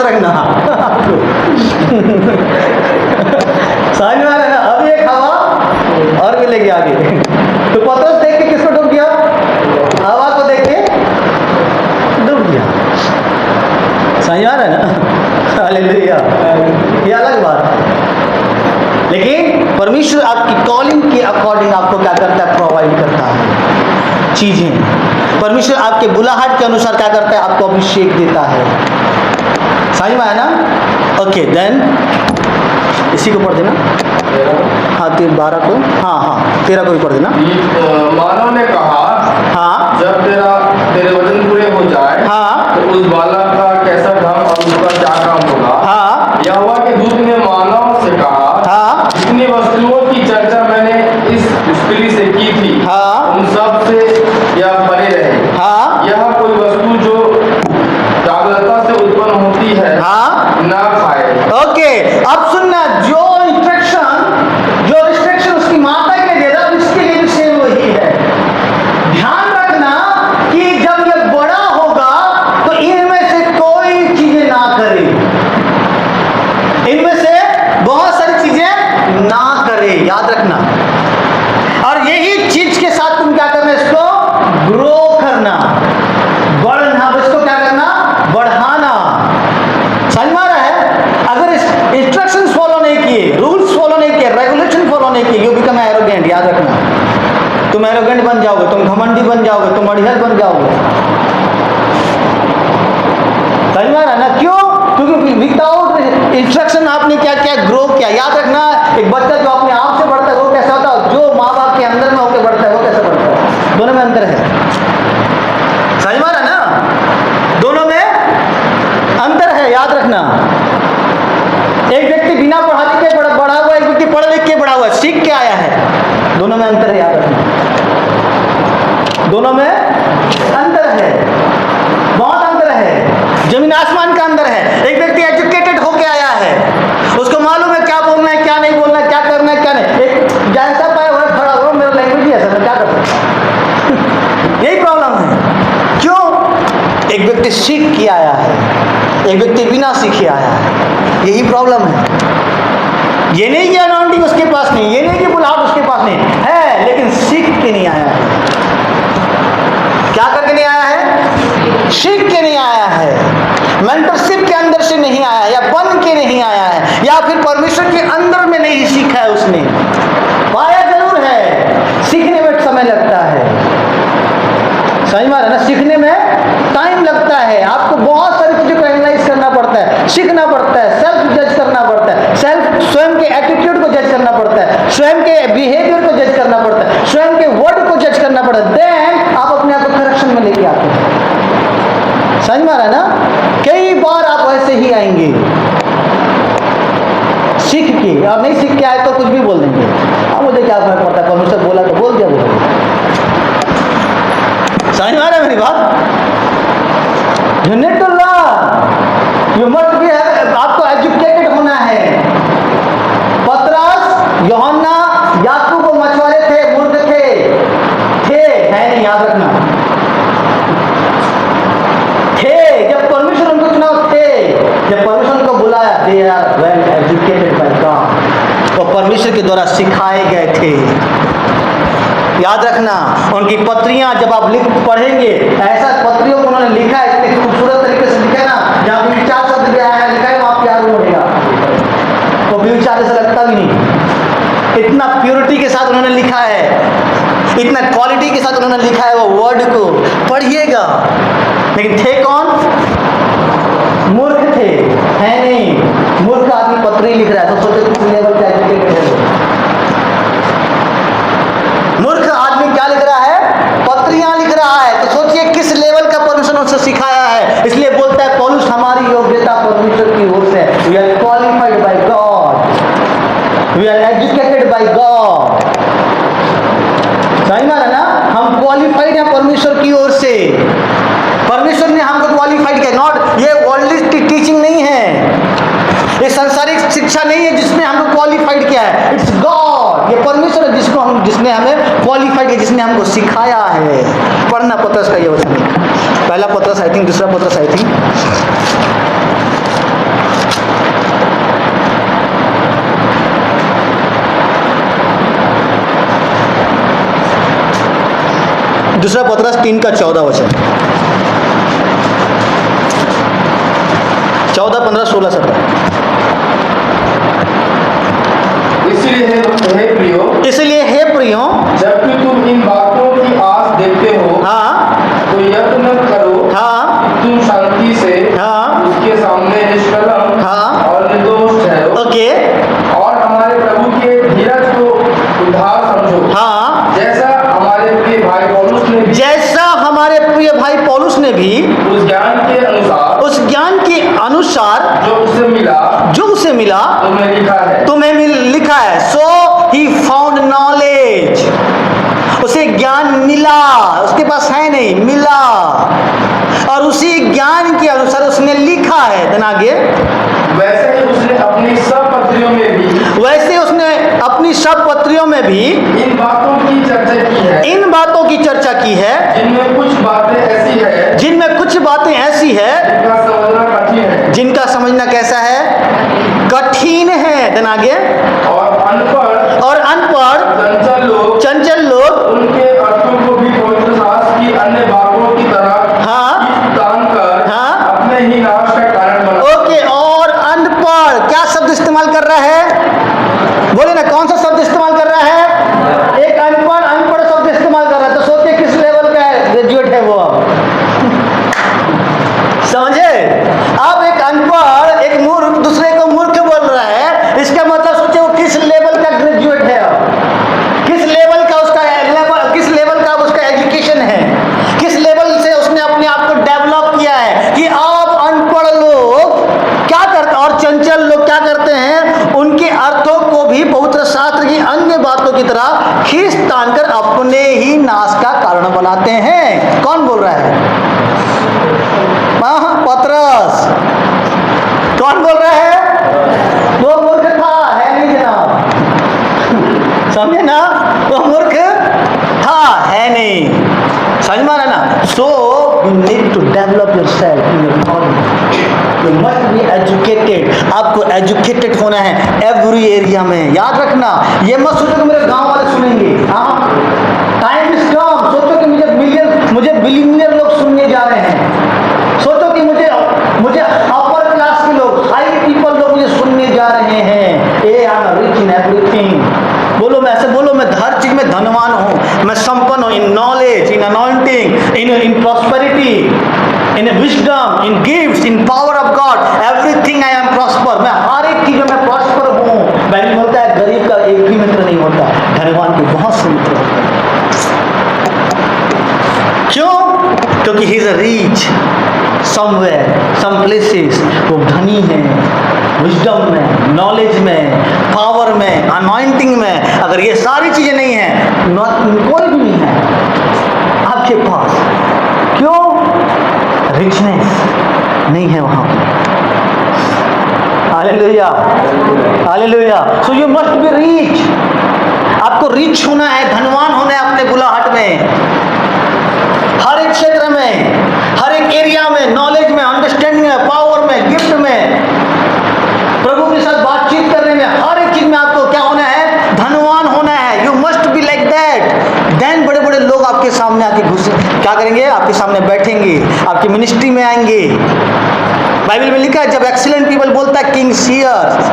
A: रखना समझ में आ रहा है ना। अब एक हवा और भी लेके आगे। तो पतरस देख के किसको डूब गया? हवा को देख के डूब गया। समझ में आ रहा है ना। हालेलुया। ये अलग बात है, लेकिन परमेश्वर आपकी कॉलिंग के अकॉर्डिंग आपको क्या करता है? प्रोवाइड करता है चीजें। परमेश्वर आपके बुलाहट के अनुसार क्या करता है? आपको अभिषेक देता है। समझ में आया ना? ओके देन इसी को पढ़ देना। हाँ 12 को, हाँ 13 को भी पढ़ देना।
B: मानव ने कहा,
A: हाँ
B: जब तेरे वचन पूरे हो जाए,
A: हाँ
B: तो उस बालक का कैसा ढंग और उसका क्या काम होगा।
A: हाँ
B: यहोवा के दूत ने मानव से कहा,
A: हाँ
B: जितनी वस्तुओं की चर्चा मैंने इस स्त्री से की थी,
A: हाँ
B: उन सब से यह परे रहे।
A: हाँ
B: यह कोई वस्तु जो जागरूकता से उत्पन्न होती है,
A: हाँ
B: ना खाए।
A: ओके। अब सुनना, जो इंस्ट्रक्शन जो रिस्ट्रिक्शन उसकी माता के लिए दे रहा है, उसके लिए भी सेम वही है। ध्यान रखना कि जब ये बड़ा होगा तो इनमें से कोई चीजें ना करे, इनमें से बहुत सारी चीजें ना करे, याद रखना। और यही चीज के साथ तुम क्या करना? इसको ग्रो करना, बढ़ना, इसको क्या करना? बढ़ाना। समझ में आ रहा है? अगर इंस्ट्रक्शंस फॉलो नहीं किए, रूल्स फॉलो नहीं किए, रेगुलेशन फॉलो नहीं किए, यू बिकम एरोगेंट। याद रखना, तुम एरोगेंट बन जाओगे, तुम घमंडी बन जाओगे, तुम अड़ियल बन जाओगे। समझ में आ रहा है ना? क्यों? क्योंकि विदाउट इंस्ट्रक्शन आपने क्या क्या ग्रो किया। याद रखना, एक बच्चा जो अपने आप से बढ़ता है वो कैसा होता है? जो माँ बाप के अंदर में होकर बढ़ता है वो कैसा बढ़ता है? दोनों में अंतर है। समझ में आ रहा है ना? दोनों में अंतर है, याद रखना। एक व्यक्ति बिना पढ़ा लिखे बढ़ा हुआ, एक व्यक्ति पढ़ लिख के बढ़ा हुआ, सीख के आया है। दोनों में अंतर है, याद रखना। दोनों में अंतर है, बहुत अंतर है, जमीन आसमान का अंतर है। एक व्यक्ति एजुकेटेड होके आया है, उसको मालूम है क्या बोलना है, क्या नहीं बोलना है, क्या करना है, क्या नहीं। एक जैसा पाया हुआ खड़ा हुआ, मेरा लैंग्वेज ही ऐसा, मैं क्या कर सकता। यही प्रॉब्लम है। क्यों? एक व्यक्ति सीख के आया है, एक व्यक्ति बिना सीखे आया है। यही प्रॉब्लम है। ये नहीं कि अनाउंटिंग उसके पास नहीं, ये नहीं कि बुलाहट उसके पास नहीं है, लेकिन सीख के नहीं आया है। क्या करके नहीं आया है? सीख के नहीं आया है, मेंटरशिप के अंदर से नहीं आया है, या बन के नहीं आया है, या फिर परमेश्वर के अंदर में नहीं सीखा है उसने। पाया जरूर है, सीखने में समय लगता है। समझ में आ रहा है ना? सीखने में टाइम लगता है, आपको बहुत सारी चीज़ों को एनालाइज करना पड़ता है, सीखना पड़ता है, सेल्फ जज करना पड़ता है, स्वयं के एटीट्यूड को जज करना पड़ता है, स्वयं के बिहेवियर को जज करना पड़ता है, स्वयं के वर्ड को जज करना पड़ता है। देन आप अपने आप को करेक्शन में लेके आते हैं। समझ में आ रहा है ना? कई बार आप ऐसे ही आएंगे सीख के, और नहीं सीख के आए तो कुछ भी बोल देंगे। अब मुझे क्या फर्क पड़ता है, परमेश्वर बोला तो बोल दिया, बोल। समझ में आ रहा है मेरी बात? You need to learn. You must be, आपको एजुकेटेड होना है। पतरस, यूहन्ना, याकूब वो मछुआरे थे, मूर्ख थे है नहीं, याद रखना। थे, जब परमेश्वर उनको चुना थे, जब परमेश्वर उनको बुलाया, they are well educated by God। वो परमेश्वर के द्वारा सिखाए गए थे। याद रखना, उनकी पत्रियां जब आप पढ़ेंगे, ऐसा पत्रियों को उन्होंने लिखा है, इतने खूबसूरत तरीके से लिखा है ना, जहाँ पे विचार शब्द भी आया है, लिखा है, वहाँ प्यार उड़ेगा। वो भी विचार ऐसा लगता भी नहीं। इतना प्योरिटी के साथ उन्होंने लिखा है, इतना क्वालिटी के साथ उन्होंने लिखा है वो वर्ड को, पढ़िएगा। लेकिन थे कौन? मूर्ख थे, है नहीं। मूर्ख आदमी पत्री लिख रहा है तो सोचो किस लेवल का एजुकेटेड है। मूर्ख आदमी क्या लिख रहा है? पत्रियां लिख रहा है, तो सोचिए किस लेवल का परमेश्वर उसे सिखाया है। इसलिए बोलता है पौलुस, हमारी योग्यता परमेश्वर की ओर से। We are qualified by God, we are educated by God. समझ में आ रहा ना? हम क्वालिफाइड हैं परमेश्वर की ओर से। परमेश्वर ने हमको क्वालिफाइड किया। नॉट, ये वर्ल्डली टीचिंग नहीं है, ये सांसारिक शिक्षा नहीं है जिसने हमको क्वालिफाइड किया है। इट्स गॉड, ये परमेश्वर है जिसने हमें क्वालिफाइड किया, जिसने हमको सिखाया है। पढ़ना पतरस का ये वचन, पहला पतरस आई थिंक, दूसरा पतरस आई थिंक, दूसरा पतरस 3 का 14 वचन, 14, 15, 16, 17।
B: इसलिए हे प्रियो, जबकि तुम इन बातों की आस देखते हो,
A: हाँ
B: तो यत्न करो
A: हाँ
B: कि तुम शांति से
A: हाँ
B: उसके सामने निष्कलंक
A: हाँ
B: और निर्दोष ठहरो,
A: ओके
B: और हमारे प्रभु के धीरज को उद्धार समझो,
A: हाँ
B: जैसा हमारे प्रिय भाई पौलुस ने भी
A: जैसा हमारे प्रिय भाई पौलुस ने भी
B: उस ज्ञान के अनुसार जो उसे मिला तुम्हें लिखा है। सो ही फाउंड नॉलेज, उसे ज्ञान मिला, उसके पास है नहीं, मिला, और उसी ज्ञान के अनुसार उसने लिखा है। देन आगे, वैसे ही उसने अपनी सब पत्रियों में भी इन बातों की चर्चा की है, जिनमें कुछ बातें ऐसी है जिनका समझना कैसा है, कठिन है। देन आगे, और अनपढ़ चंचल लोग उनके अर्थों को भी पवित्र शास्त्र की अन्य भागों की तरह
A: हाँ हाँ
B: अपने ही नाश का कारण बना।
A: ओके, और अनपढ़ क्या शब्द इस्तेमाल कर रहा है, बोले ना, कौन सा शब्द इस्तेमाल कर रहा है, एक अनपढ़ शब्द इस्तेमाल कर रहा है। तो सोचिए किस लेवल का ग्रेजुएट है वो, अब समझे? अब एक अनपढ़ एक मूर्ख दूसरे को मूर्ख बोल रहा है, इसका मतलब सोचिए वो किस लेवल का ग्रेजुएट है, अब किस लेवल का उसका एजुकेशन है, किस लेवल से उसने अपने आप को डेवलप किया है कि आप अनपढ़ लोग क्या करते और चंचल लोग क्या करते हैं, उनके अर्थों को भी पवित्र शास्त्र की अन्य बातों की तरह खींच तान कर अपने ही नाश का कारण बनाते हैं। कौन बोल रहा है? पतरस। कौन बोल रहा है? वो मूर्ख था, है नहीं जनाब, समझे ना, वो मूर्ख था, है नहीं, समझ में आ रहा ना। So you need to develop yourself in your knowledge, you must be educated. आपको एजुकेटेड होना है एवरी एरिया में। याद रखना, ये मत सोचो कि मेरे गांव वाले सुनेंगे, हाँ, टाइम इज कम। सोचो कि मुझे बिलियनियर लोग सुनने जा रहे हैं, सोचो कि मुझे अपर क्लास के लोग, हाई पीपल लोग मुझे सुनने जा रहे हैं। Ah I am rich in everything, बोलो मैं ऐसे बोलो, मैं हर चीज में धनवान हूँ, मैं संपन्न हूँ, in knowledge, in anointing, in prosperity, in wisdom, in gifts, in power of God, everything I am prosper. मैं हर एक चीज में मैं प्रॉस्पर हूँ। बाइबल बोलता है गरीब का एक भी मित्र नहीं होता, धनवान के बहुत से मित्र होते हैं। क्यों? क्योंकि he is a rich somewhere, some places, वो धनी है विजडम में, नॉलेज में, पावर में, अनॉइंटिंग में। अगर ये सारी चीजें नहीं है, कोई भी नहीं है आपके पास। क्यों? रिचनेस नहीं है वहां। Hallelujah, hallelujah. So you must be rich. आपको रिच होना है, धनवान होना है अपने बुलाहट में, हर एक क्षेत्र में, हर एक एरिया में, नॉलेज में, अंडरस्टैंडिंग में, पावर में, गिफ्ट में, प्रभु के साथ बातचीत करने में, हर एक चीज में आपको क्या होना है? धनवान होना है। You must be like that. Then बड़े बड़े लोग आपके सामने आके क्या करेंगे? आपके सामने बैठेंगे, आपकी मिनिस्ट्री में आएंगे। बाइबल में लिखा है, जब एक्सीलेंट पीपल बोलता है किंग हियर्स,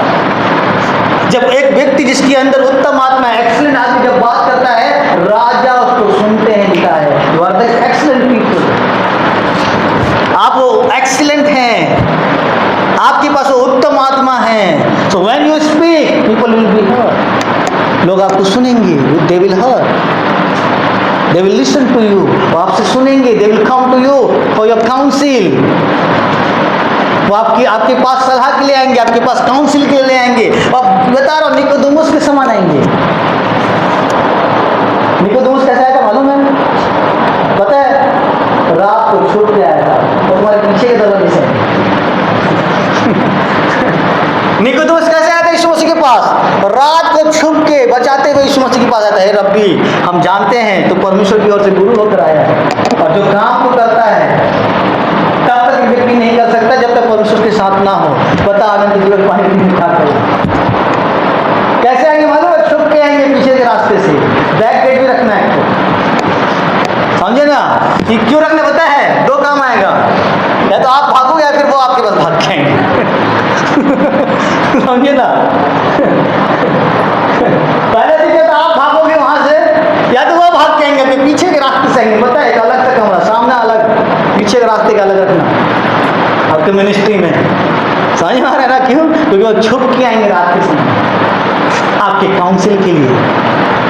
A: जब एक व्यक्ति जिसके अंदर उत्तम आत्मा है, एक्सीलेंट आदमी जब बात करता है, राजा उसको सुनते हैं। लिखा है, you are the excellent people, आप वो एक्सीलेंट हैं, आपके पास वो उत्तम आत्मा है। So when you speak, people will be heard, लोग आपको सुनेंगे, they will heard, they will listen to you, वो आपसे सुनेंगे, they will come to you for your counsel, वो आपके पास सलाह के लिए आएंगे, आपके पास काउंसिल के लिए आएंगे। अब बता रहा हूँ, निकोदेमुस के समान आएंगे। निकोदेमुस कैसा आया था मालूम है? पता है? रात को छुप के आया था, तो तुम्हारे पीछे के दरवाजे से। निकोदेमुस कैसे आया था यीशु मसीह के पास? रात को छुप के बचाते हुए यीशु मसीह के पास आता है। रब्बी, हम जानते हैं तो परमेश्वर की ओर से गुरु होकर आया है, और जो काम को करता है तब तक व्यक्ति नहीं कर सकता जब तक परमेश्वर के साथ ना हो। बता, आनंद जीवन पानी पीने खाते कैसे आएंगे मालूम है? छुप के आएंगे पीछे के रास्ते से, बैक गेट भी रखना है। समझ
B: समझे ना? कि क्यों रखने पता है? दो काम आएगा, या तो आप भागोगे या फिर वो आपके पास भाग के आएंगे। समझे ना? पहले दिखे तो आप भागोगे वहां से, या तो वो भाग के आएंगे, फिर पीछे के रास्ते से आएंगे। पता है, एक अलग सा कमरा, सामने अलग, पीछे के रास्ते का अलग रखना आपके मिनिस्ट्री में। समझ में आ रहा है ना? क्यों? क्योंकि वो छुप के आएंगे रात के समय आपके काउंसिल के लिए।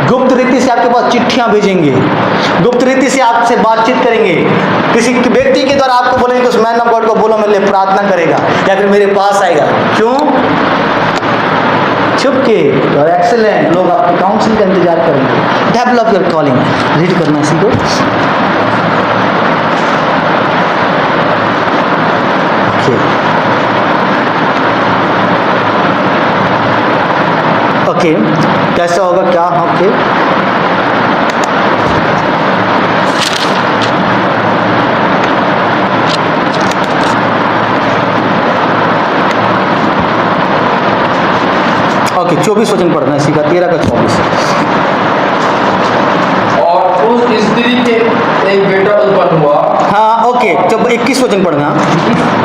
B: गुप्त रीति से आपके पास चिट्ठियां भेजेंगे, गुप्त रीति से आपसे बातचीत करेंगे। किसी व्यक्ति के द्वारा आपको बोलेंगे कि उस मैन ऑफ गॉड को बोलो मेरे लिए प्रार्थना करेगा, या फिर मेरे पास आएगा। क्यों? छुप के। और एक्सेलेंट लोग आपके काउंसिल का इंतजार करेंगे। डेवलप योर कॉलिंग, रीड करना सीखो। ओके, कैसा होगा क्या? ओके, ओके 24 वचन पढ़ना है, इसी का 13 का 24।
D: और उस स्त्री के एक बेटा उत्पन्न हुआ।
B: हाँ ओके, जब 21 वचन पढ़ना।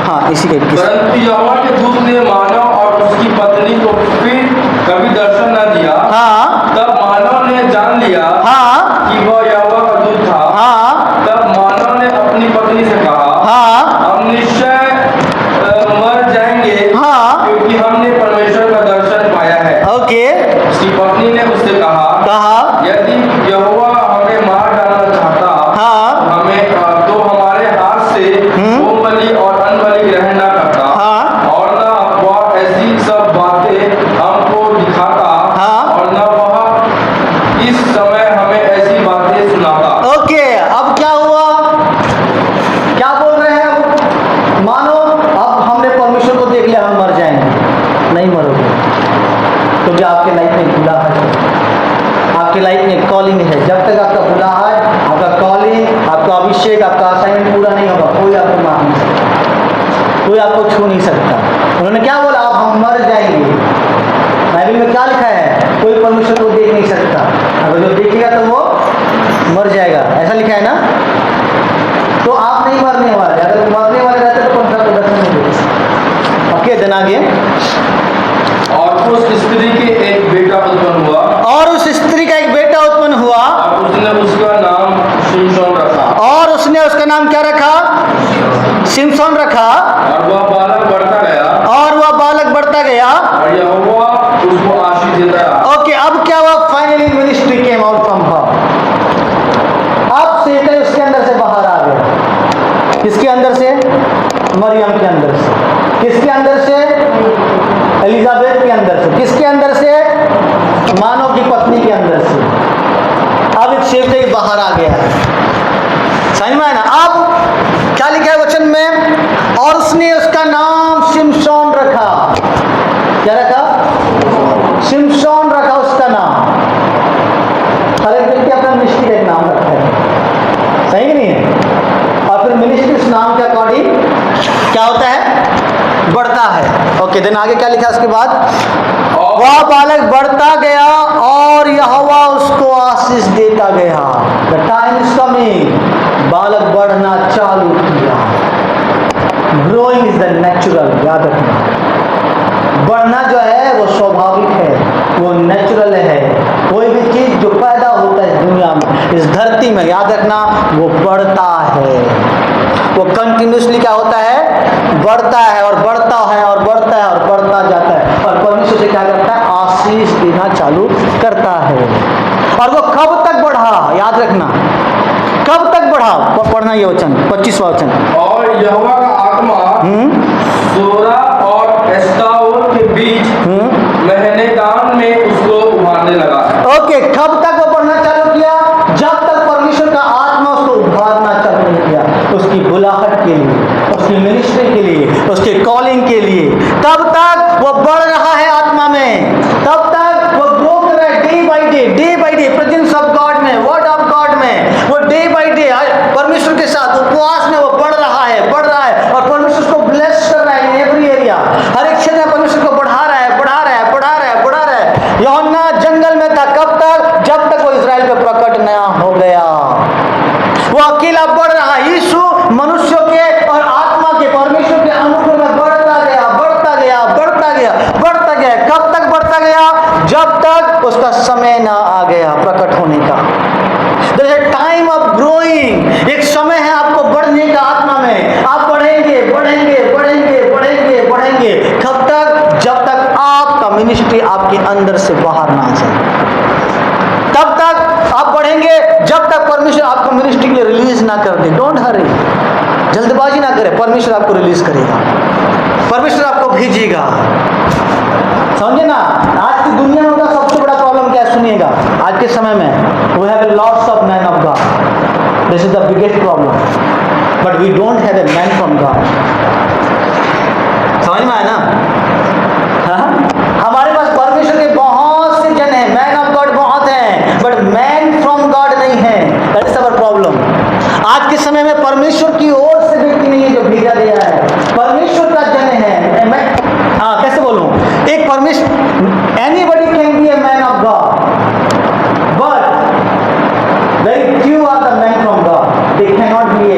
B: हाँ इसी का 21।
D: परंतु यहोवा के दूत ने मानव और उसकी पत्नी को फिर कभी दर्शन न दिया।
B: हाँ
D: तब मानव ने जान लिया
B: हाँ
D: कि वह यहोवा का दूत था।
B: हाँ
D: तब मानव ने अपनी पत्नी से कहा,
B: हाँ
D: हम निश्चय मर जाएंगे,
B: हाँ
D: क्योंकि हमने परमेश्वर का दर्शन पाया है।
B: ओके,
D: उसकी पत्नी ने उससे कहा, यदि यहोवा हमें मार डालना चाहता,
B: हाँ
D: हमें तो हमारे हाथ से होम बलि और अन्न बलि ग्रहण न करता,
B: हाँ
D: और न वह ऐसी सब बातें हमको दिखाता,
B: हाँ
D: और न वह इस समय हमें ऐसी बातें सुनाता।
B: ओके। अब क्या हुआ? क्या बोल रहे हैं? अब मानो अब हमने परमेश्वर को देख लिया, हम मर जाएंगे। नहीं मरोगे, क्योंकि आपके लाइफ में खुला है, आपके लाइफ में कॉलिंग है। जब तक आपका खुला है, आपका कॉलिंग, आपका अभिषेक, आपका असाइनमेंट पूरा नहीं होगा, कोई आपको मार नहीं सकता, कोई आपको छू नहीं सकता। उन्होंने क्या बोला? अब हम मर जाएंगे। बाइबल में क्या लिखा है? कोई परमेश्वर को देख नहीं सकता, अगर जो देखेगा तो वो मर जाएगा, ऐसा लिखा है ना? तो आप नहीं मरने वाले। अगर मरने वाले रहते तो परमेश्वर को दर्शन नहीं देते। ओके, देन आगे।
D: और उस स्त्री के एक बेटा उत्पन्न हुआ।
B: और उस स्त्री का एक बेटा उत्पन्न हुआ,
D: और उसने उसका नाम शिमशोन रखा।
B: और उसने उसका नाम क्या रखा? सिमसोन रखा।
D: और वह बालक बढ़ता गया,
B: और वह बालक बढ़ता गया,
D: और यहोवा उसको आशीष देता रहा।
B: ओके। अब क्या हुआ? Finally ministry came out from her. अब शैतान उसके अंदर से बाहर आ गया। किसके अंदर से? मरियम के अंदर से। किसके अंदर से? एलिजाबेथ के अंदर से। किसके अंदर से? मानव की पत्नी के अंदर से। अब एक शैतान बाहर आ गया है। समझ में आया ना? अब क्या लिखा है वचन में? और उसने उसका नाम शिमशोन रखा। क्या रखा? शिमशोन रखा उसका नाम। हर एक व्यक्ति अपना मिनिस्ट्री का एक नाम रखता है, सही कि नहीं है? और फिर मिनिस्ट्री उस नाम के अकॉर्डिंग क्या होता है? बढ़ता है। ओके, देन आगे क्या लिखा है उसके बाद? वह बालक बढ़ता गया और यहोवा उसको आशीष देता गया। The time is coming. बालक बढ़ना चालू किया। ग्रोइंग इज द नेचुरल, याद रखना। बढ़ना जो है वो स्वाभाविक है, वो नेचुरल है। कोई भी चीज जो पैदा होता है दुनिया में, इस धरती में, याद रखना, वो बढ़ता है। वो कंटिन्यूसली क्या होता है? बढ़ता है और बढ़ता है और बढ़ता है और बढ़ता जाता है। और परमेश्वर से क्या करता है? आशीष देना चालू करता है। और वो कब तक बढ़ा? याद रखना, कब तक बढ़ा? पढ़ना ये वचन, 25वां वचन।
D: और यहोवा का आत्मा सोरा और एस्ताओल के बीच महनेदान में उसको उभारने लगा।
B: ओके, कब तक वो बढ़ना चालू किया? जब तक परमेश्वर का आत्मा उसको उभारना चालू नहीं किया, उसकी बुलाहट के लिए, उसकी मिनिस्ट्री के लिए, उसके कॉलिंग के लिए। तब तक वो बढ़ रहा है आत्मा में, तब तक वो ग्रो कर रहा है day by day presence of God में, वर्ड ऑफ गॉड में। वो डे बाई डे परमेश्वर के साथ उपवास में वो बढ़ रहा है और परमेश्वर को ब्लेस कर रहा है इन एवरी एरिया। हर एक क्षेत्र में परमेश्वर को बढ़ा रहा है। यूहन्ना जंगल में था, कब तक? जब तक वो इजराइल पे प्रकट नया हो गया। वो उसका समय ना आ गया प्रकट होने का। There is a time of growing, एक समय है आपको बढ़ने का आत्मा में। आप बढ़ेंगे बढ़ेंगे बढ़ेंगे बढ़ेंगे बढ़ेंगे, कब तक? जब तक आपका मिनिस्ट्री आपके अंदर से बाहर ना आ जाए। तब तक आप बढ़ेंगे जब तक परमेश्वर आपको मिनिस्ट्री के लिए रिलीज ना कर दे। डोंट हरी, जल्दबाजी ना करें, परमेश्वर आपको रिलीज करेगा, परमेश्वर आपको भेजेगा। समझे ना? आज की दुनिया में का सबसे बड़ा प्रॉब्लम क्या है? सुनिएगा, आज के समय में we have lots of man of God, this is the biggest problem, but we don't have a man from God. समझ में आया ना? हाँ? हमारे पास परमेश्वर के बहुत से जन हैं, मैन ऑफ गॉड बहुत हैं, बट मैन फ्रॉम गॉड नहीं है। That is our problem. आज के समय में परमेश्वर की ओर से व्यक्ति नहीं है जो भेजा गया है, परमेश्वर का जन है। मैं कैसे बोलूं? एक परमेश्वर, anybody can be a man of God, but very few are the man from God, they can not be a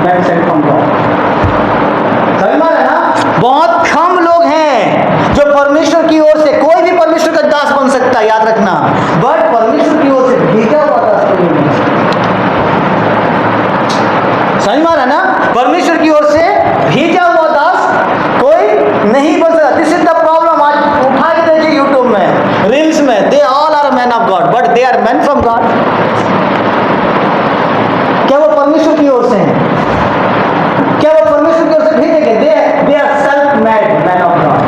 B: man sent from God. समझ में आ रहा है ना? बहुत कम लोग हैं जो परमेश्वर की ओर से, कोई भी परमेश्वर का दास बन सकता है, याद रखना, बट परमेश्वर की ओर से भेजा हुआ दास कोई नहीं है। समझ में आ रहा है ना? परमेश्वर की ओर से भेजा हुआ दास कोई नहीं बन सकता। This is the problem. आज उठा के देखिए यूट्यूब में, रील्स में, they all are man of God, but they are man from God. क्या वो परमेश्वर की ओर से हैं? क्या वो परमेश्वर की ओर से भेजे गए? They are self made man of God.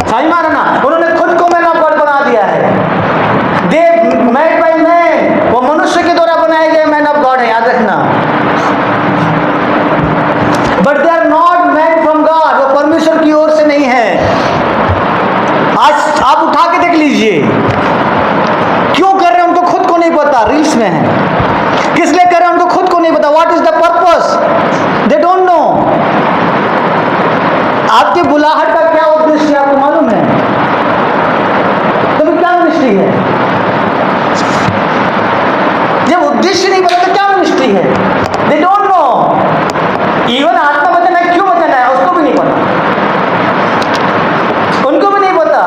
B: समझ में आ रहा ना? उन्होंने खुद को मैन ऑफ गॉड बना दिया है। दे मेड बाय मैन, वो मनुष्य के द्वारा बनाए गए मैन ऑफ गॉड है, याद रखना। But they are not man from God, वो परमेश्वर की ओर से नहीं है। आज आप उठा के देख लीजिए, क्यों कर रहे हैं उनको खुद को नहीं पता, रील्स में है। किस लिए कर रहे हैं उनको खुद को नहीं पता। What is the purpose, they don't know. आपके बुलाहट का क्या उद्देश्य है आपको मालूम है? तो क्या मिनिस्ट्री है? जब उद्देश्य नहीं पता तो क्या मिनिस्ट्री है? They don't know. इवन आत्मा बचाना है, क्यों बचाना है, उसको भी नहीं पता, उनको भी नहीं पता।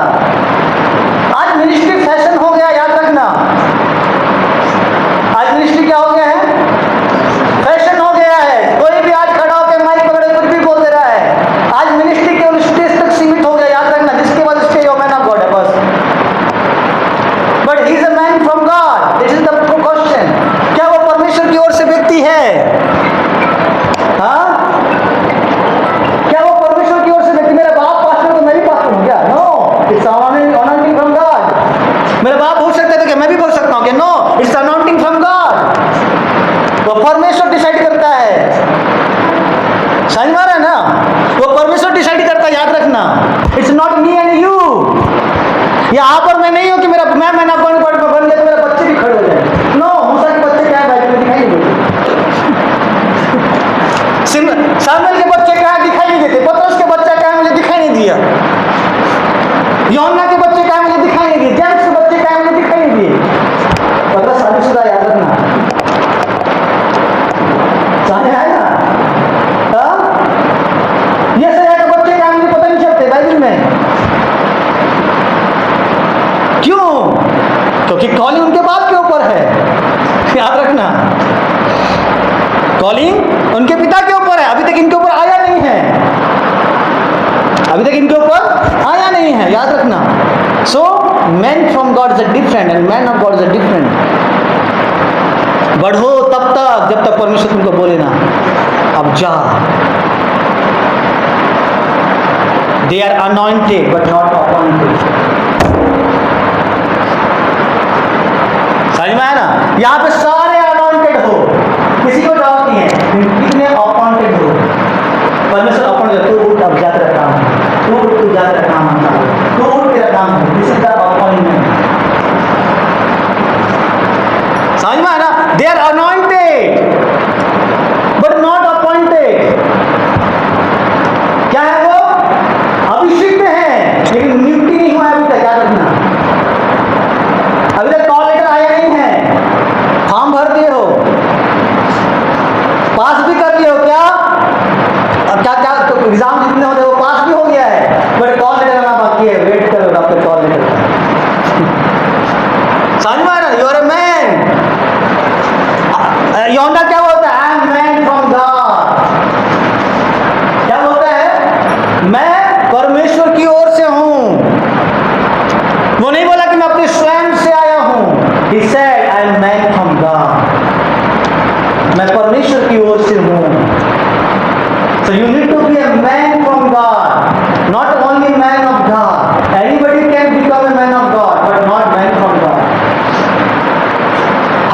B: आज मिनिस्ट्री फैशन हो गया, याद रखना। आज मिनिस्ट्री क्या हो गया है? फैशन हो गया है। कोई भी आज खड़ा होकर माइक पकड़े कुछ भी बोल दे रहा है। आज मिनिस्ट्री केवल स्टेज तक सीमित हो गया, याद रखना। जिसके बाद उसके यो मैन ऑफ गॉड है बस, but he is a man from God. This is the question. क्या वो परमेश्वर की ओर से व्यक्ति है? हाँ? क्या वो परमेश्वर की ओर से व्यक्ति? मेरा बाप पास्टर तो मैं भी पास्टर हूँ क्या? No, it's anointing from God. मेरा बाप हो सकता है तो क्या मैं भी बोल सकता हूँ क्या? No, it's anointing from God. वो परमेश्वर डिसाइड करता है। समझ में आ रहा है ना? वो परमेश्वर डिसाइड करता है, याद रखना। It's not me and you. यहाँ पर मैं नहीं हूँ कि मेरा मैं मैन ऑफ गॉड बन गया तो मेरे बच्चे भी खड़े हो जाए। नो, मूसा के बच्चे क्या है भाई, तुम्हें दिखाई नहीं देते। सामुएल के बच्चे क्या है, दिखाई नहीं देते। पतरस के बच्चा क्या है, मुझे दिखाई नहीं दिया। यूहन्ना के बच्चे क्या है, मुझे दिखाई नहीं दिए। जेम्स के बच्चे क्या है, मुझे दिखाई नहीं दिए। पतरस शादीशुदा, याद रखना। समझ आया ना? ये सही के बच्चे क्या है, मुझे पता नहीं चलते बाइबल में। क्यों? क्योंकि कॉलिंग उनके बाप के ऊपर है, याद रखना। कॉलिंग उनके पिता के ऊपर है। अभी तक इनके ऊपर आया नहीं है, अभी तक इनके ऊपर आया नहीं है, याद रखना। So man from God is a different and man of God is a different. बढ़ो तब तक जब तक परमेश्वर तुमको बोले ना अब जा। They are anointed but not appointed. समझ में आया ना? यहाँ पे सारे अनॉइंटेड हो, किसी को डाउट नहीं है, कितने अपॉइंटेड हो। परमेश्वर अपॉइंटेड, तू उठ अब जा तेरा काम है, तू उठ तू जा तेरा काम है, तू उठ तेरा काम है। This is the appointment. समझ में आया ना? They are anointed but not appointed. क्या है वो? अभिषिक्त है लेकिन नियुक्ति नहीं हुआ है अभी तक, याद रखना। अभी तक कॉल लेटर आया नहीं है। फॉर्म भर दिए हो, पास भी कर लिए हो क्या? अब क्या क्या तो एग्जाम जितने होते हैं वो पास भी हो गया है, बट कॉल लेटर आना बाकी है। वेट करो आपके कॉल लेटर। परमेश्वर की ओर से हूं। वो नहीं बोला कि मैं अपने स्वयं से आया हूं। He said, I am man from God. मैं परमेश्वर की ओर से हूं। So you need to be a man from God, not only man of God. Anybody can become a man of God, but not man from God.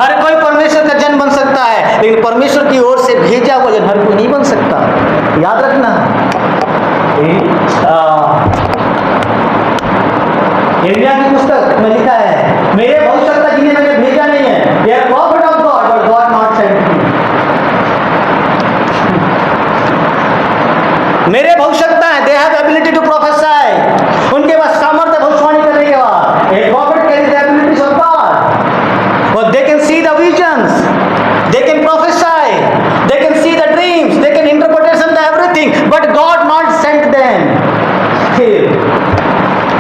B: हर कोई परमेश्वर का जन बन सकता है, लेकिन परमेश्वर की ओर से भेजा हुआ जन हर कोई नहीं बन सकता। याद रखना। इंडिया की पुस्तक में लिखा है, मेरे भविष्यवक्ता जिन्हें मैंने भेजा नहीं है, they are prophet of God, but God not sent me. मेरे भविष्यवक्ता हैं, they have ability to prophesy. उनके पास सामर्थ्य भविष्यवाणी करने के बाद, a prophet carries the abilities of God. Well, they can see the visions, they can prophesy, they can see the dreams, they can interpretation the everything, but God not sent them.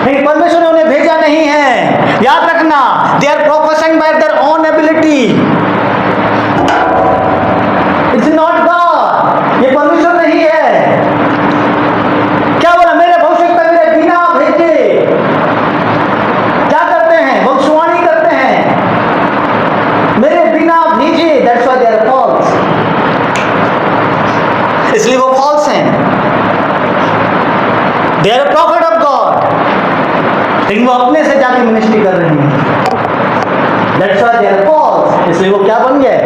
B: लेकिन परमेश्वर ने उन्हें भेजा नहीं है। याद रखना, they are prophesying by their own ability. It's not God. ये परमेश्वर नहीं है। क्या बोला? मेरे भविष्यवक्ता मेरे बिना भेजे क्या करते हैं? भविष्यवाणी करते हैं मेरे बिना भेजे। That's why they are false. इसलिए वो false हैं। They are a prophet of God. लेकिन वो अपने से जाके मिनिस्ट्री कर रही हैं। That's why they are false. इसलिए वो क्या बन गए?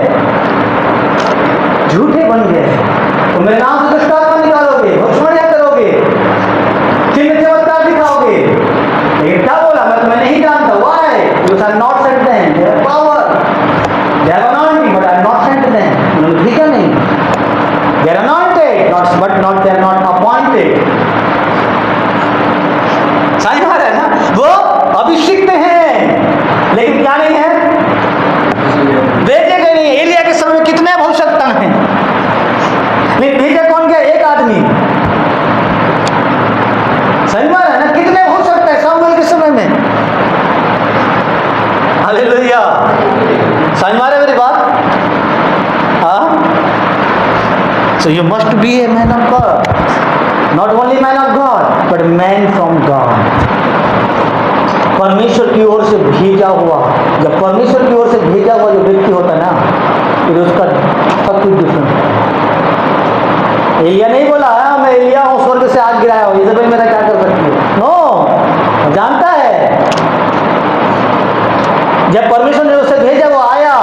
B: झूठे बन गए। तो मेरे नाम से दुष्ट आत्मा निकालोगे, भविष्यवाणी करोगे, चिन्ह चमत्कार दिखाओगे, लेकिन क्या बोला? मैं तुम्हें नहीं जानता। Why? Because I am not sent them. They have power, they have anointing, but I am not sent them. उन्होंने भेजा नहीं। They are anointed, but not they are not appointed. समझ में आ रहा है ना? वो अभिषिक्त हैं, लेकिन क्या नहीं है? भेजे गए नहीं। एलिया के समय में कितने भविष्यवक्ता हैं, लेकिन भेजा कौन गया? एक आदमी। समझ में आ रहा है ना? कितने भविष्यवक्ता है सामुएल के समय में? हालेलुया। समझ में आ रहा है मेरी बात? हाँ। So you must be a man of God. Not only man of God, but man from God. परमेश्वर की ओर से भेजा हुआ, जब परमेश्वर की ओर से भेजा हुआ जो व्यक्ति होता है ना, फिर उसका सब कुछ डिफरेंट है। एलिया नहीं बोला मैं एलिया हूँ, स्वर्ग से आग गिराया हूँ, इज़ाबेल मेरा क्या कर सकती है? नो, जानता है। जब परमेश्वर ने उसे भेजा वो आया,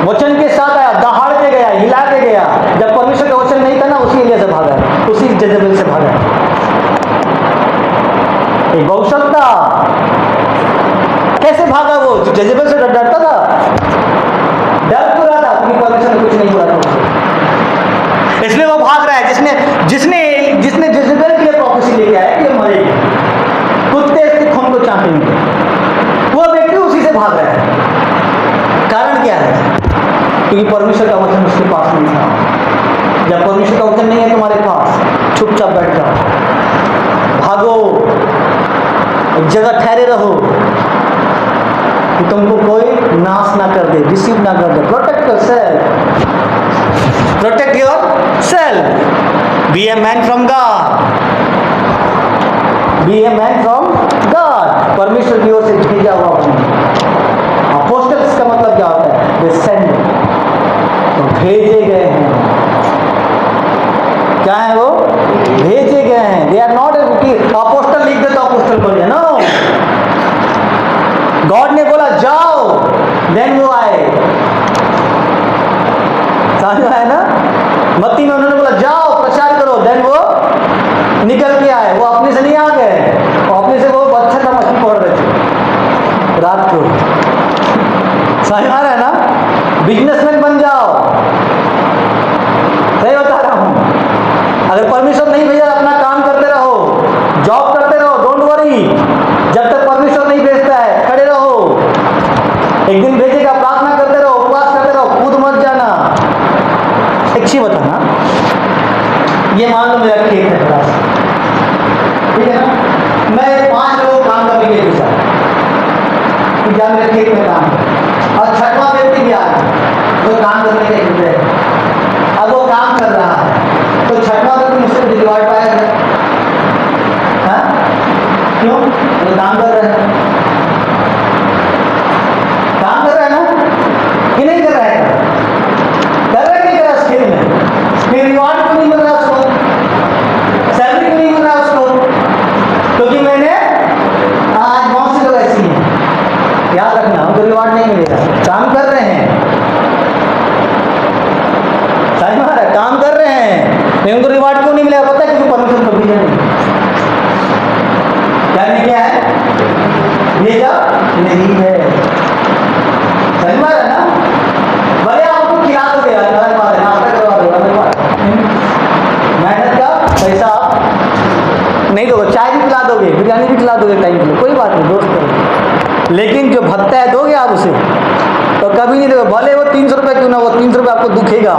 B: वचन के साथ आया, दहाड़ के गया, हिला के गया। जब परमेश्वर का वचन नहीं था ना, उसी एलिया से भागा, उसी जजेबेल से भागा। एक भविष्यवक्ता कैसे भागा? वो जजेबेल से डरता था, डर क्यों रहा था? क्योंकि परमेश्वर ने कुछ नहीं बोला था उसको, इसलिए वो भाग रहा है। जिसने जजेबेल के लिए प्रोफेसी लेके आया कि ये मरेगी, कुत्ते इसके खून को चाटेंगे, वो व्यक्ति उसी से भाग रहा है। कारण क्या है? क्योंकि परमेश्वर का वचन उसके पास नहीं था। जब परमेश्वर का वचन नहीं है तुम्हारे पास, चुपचाप बैठ जाओ, भागो, एक जगह ठहरे रहो कि तुमको कोई नाश ना कर दे, रिसीव ना कर दे। Protect yourself, protect yourself. Be a man from God, be a man from God. परमेश्वर की ओर से भेजा हुआ अपोस्टल्स का मतलब क्या होता है? वे सेंड, तो भेजे गए हैं। क्या है वो? भेजे गए हैं। दे आर नॉट अपोस्टल लिख दे तो अपोस्टल बन गया। नो, गॉड ने बोला जाओ, देन वो आए। समझ में आया ना? मत्ती में उन्होंने बोला जाओ प्रचार करो, देन वो निकल के आए। वो अपने से नहीं आ गए, अपने से वो अच्छा था मछली पकड़ रहे थे रात को। समझ में आ रहा है ना? बिजनेसमैन बन जाओ। सही बता रहा हूं। अगर परमेश्वर नहीं भेजा, अपना काम करते रहो, जॉब करते रहो, डोंट वरी। जब तक परमेश्वर नहीं भेजता है, खड़े रहो। एक दिन भेजेगा, प्रार्थना करते रहो, उपवास करते रहो, कूद मत जाना। एक चीज बताना, ये मान लो मेरा खेत है बड़ा सा, ठीक है ना? मैं 5 लोग काम करने के लिए पूछा कि जा मेरे खेत में काम कर, और 6वां व्यक्ति भी आया तो काम करने के लिए। अब वो काम कर रहा है तो 6वां व्यक्ति मुझसे डिलीवर्ड पाएगा। क्यों? तो काम कर रहा है, काम कर रहा है ना कि नहीं कर रहा है? कर रहा है कि नहीं कर रहा? स्किल में फिर रिवार्ड क्यों नहीं मिल रहा उसको? सैलरी क्यों नहीं मिल रहा उसको? क्योंकि मैंने आज बहुत से लोग ऐसी हैं, याद रखना, उनको रिवार्ड नहीं मिलेगा। काम कर रहे हैं, समझ में आ रहा है? काम कर रहे हैं लेकिन उनको रिवार्ड क्यों नहीं मिलेगा? पता है? क्योंकि परमेश्वर को भेजा नहीं। क्या नहीं किया है? भेजा नहीं है। समझ में आ रहा है ना? भले आपको खिला दोगे, अलग बात है, नाश्ता करवा दोगे, अलग बात है। मेहनत का पैसा आप नहीं दोगे, चाय भी पिला दोगे, बिरयानी भी खिला दोगे टाइम के लिए, कोई बात नहीं, दोस्त करो। लेकिन जो भत्ता है दोगे आप उसे, तो कभी नहीं दोगे। भले वो 300 रुपये क्यों ना, वो 300 रुपये आपको दुखेगा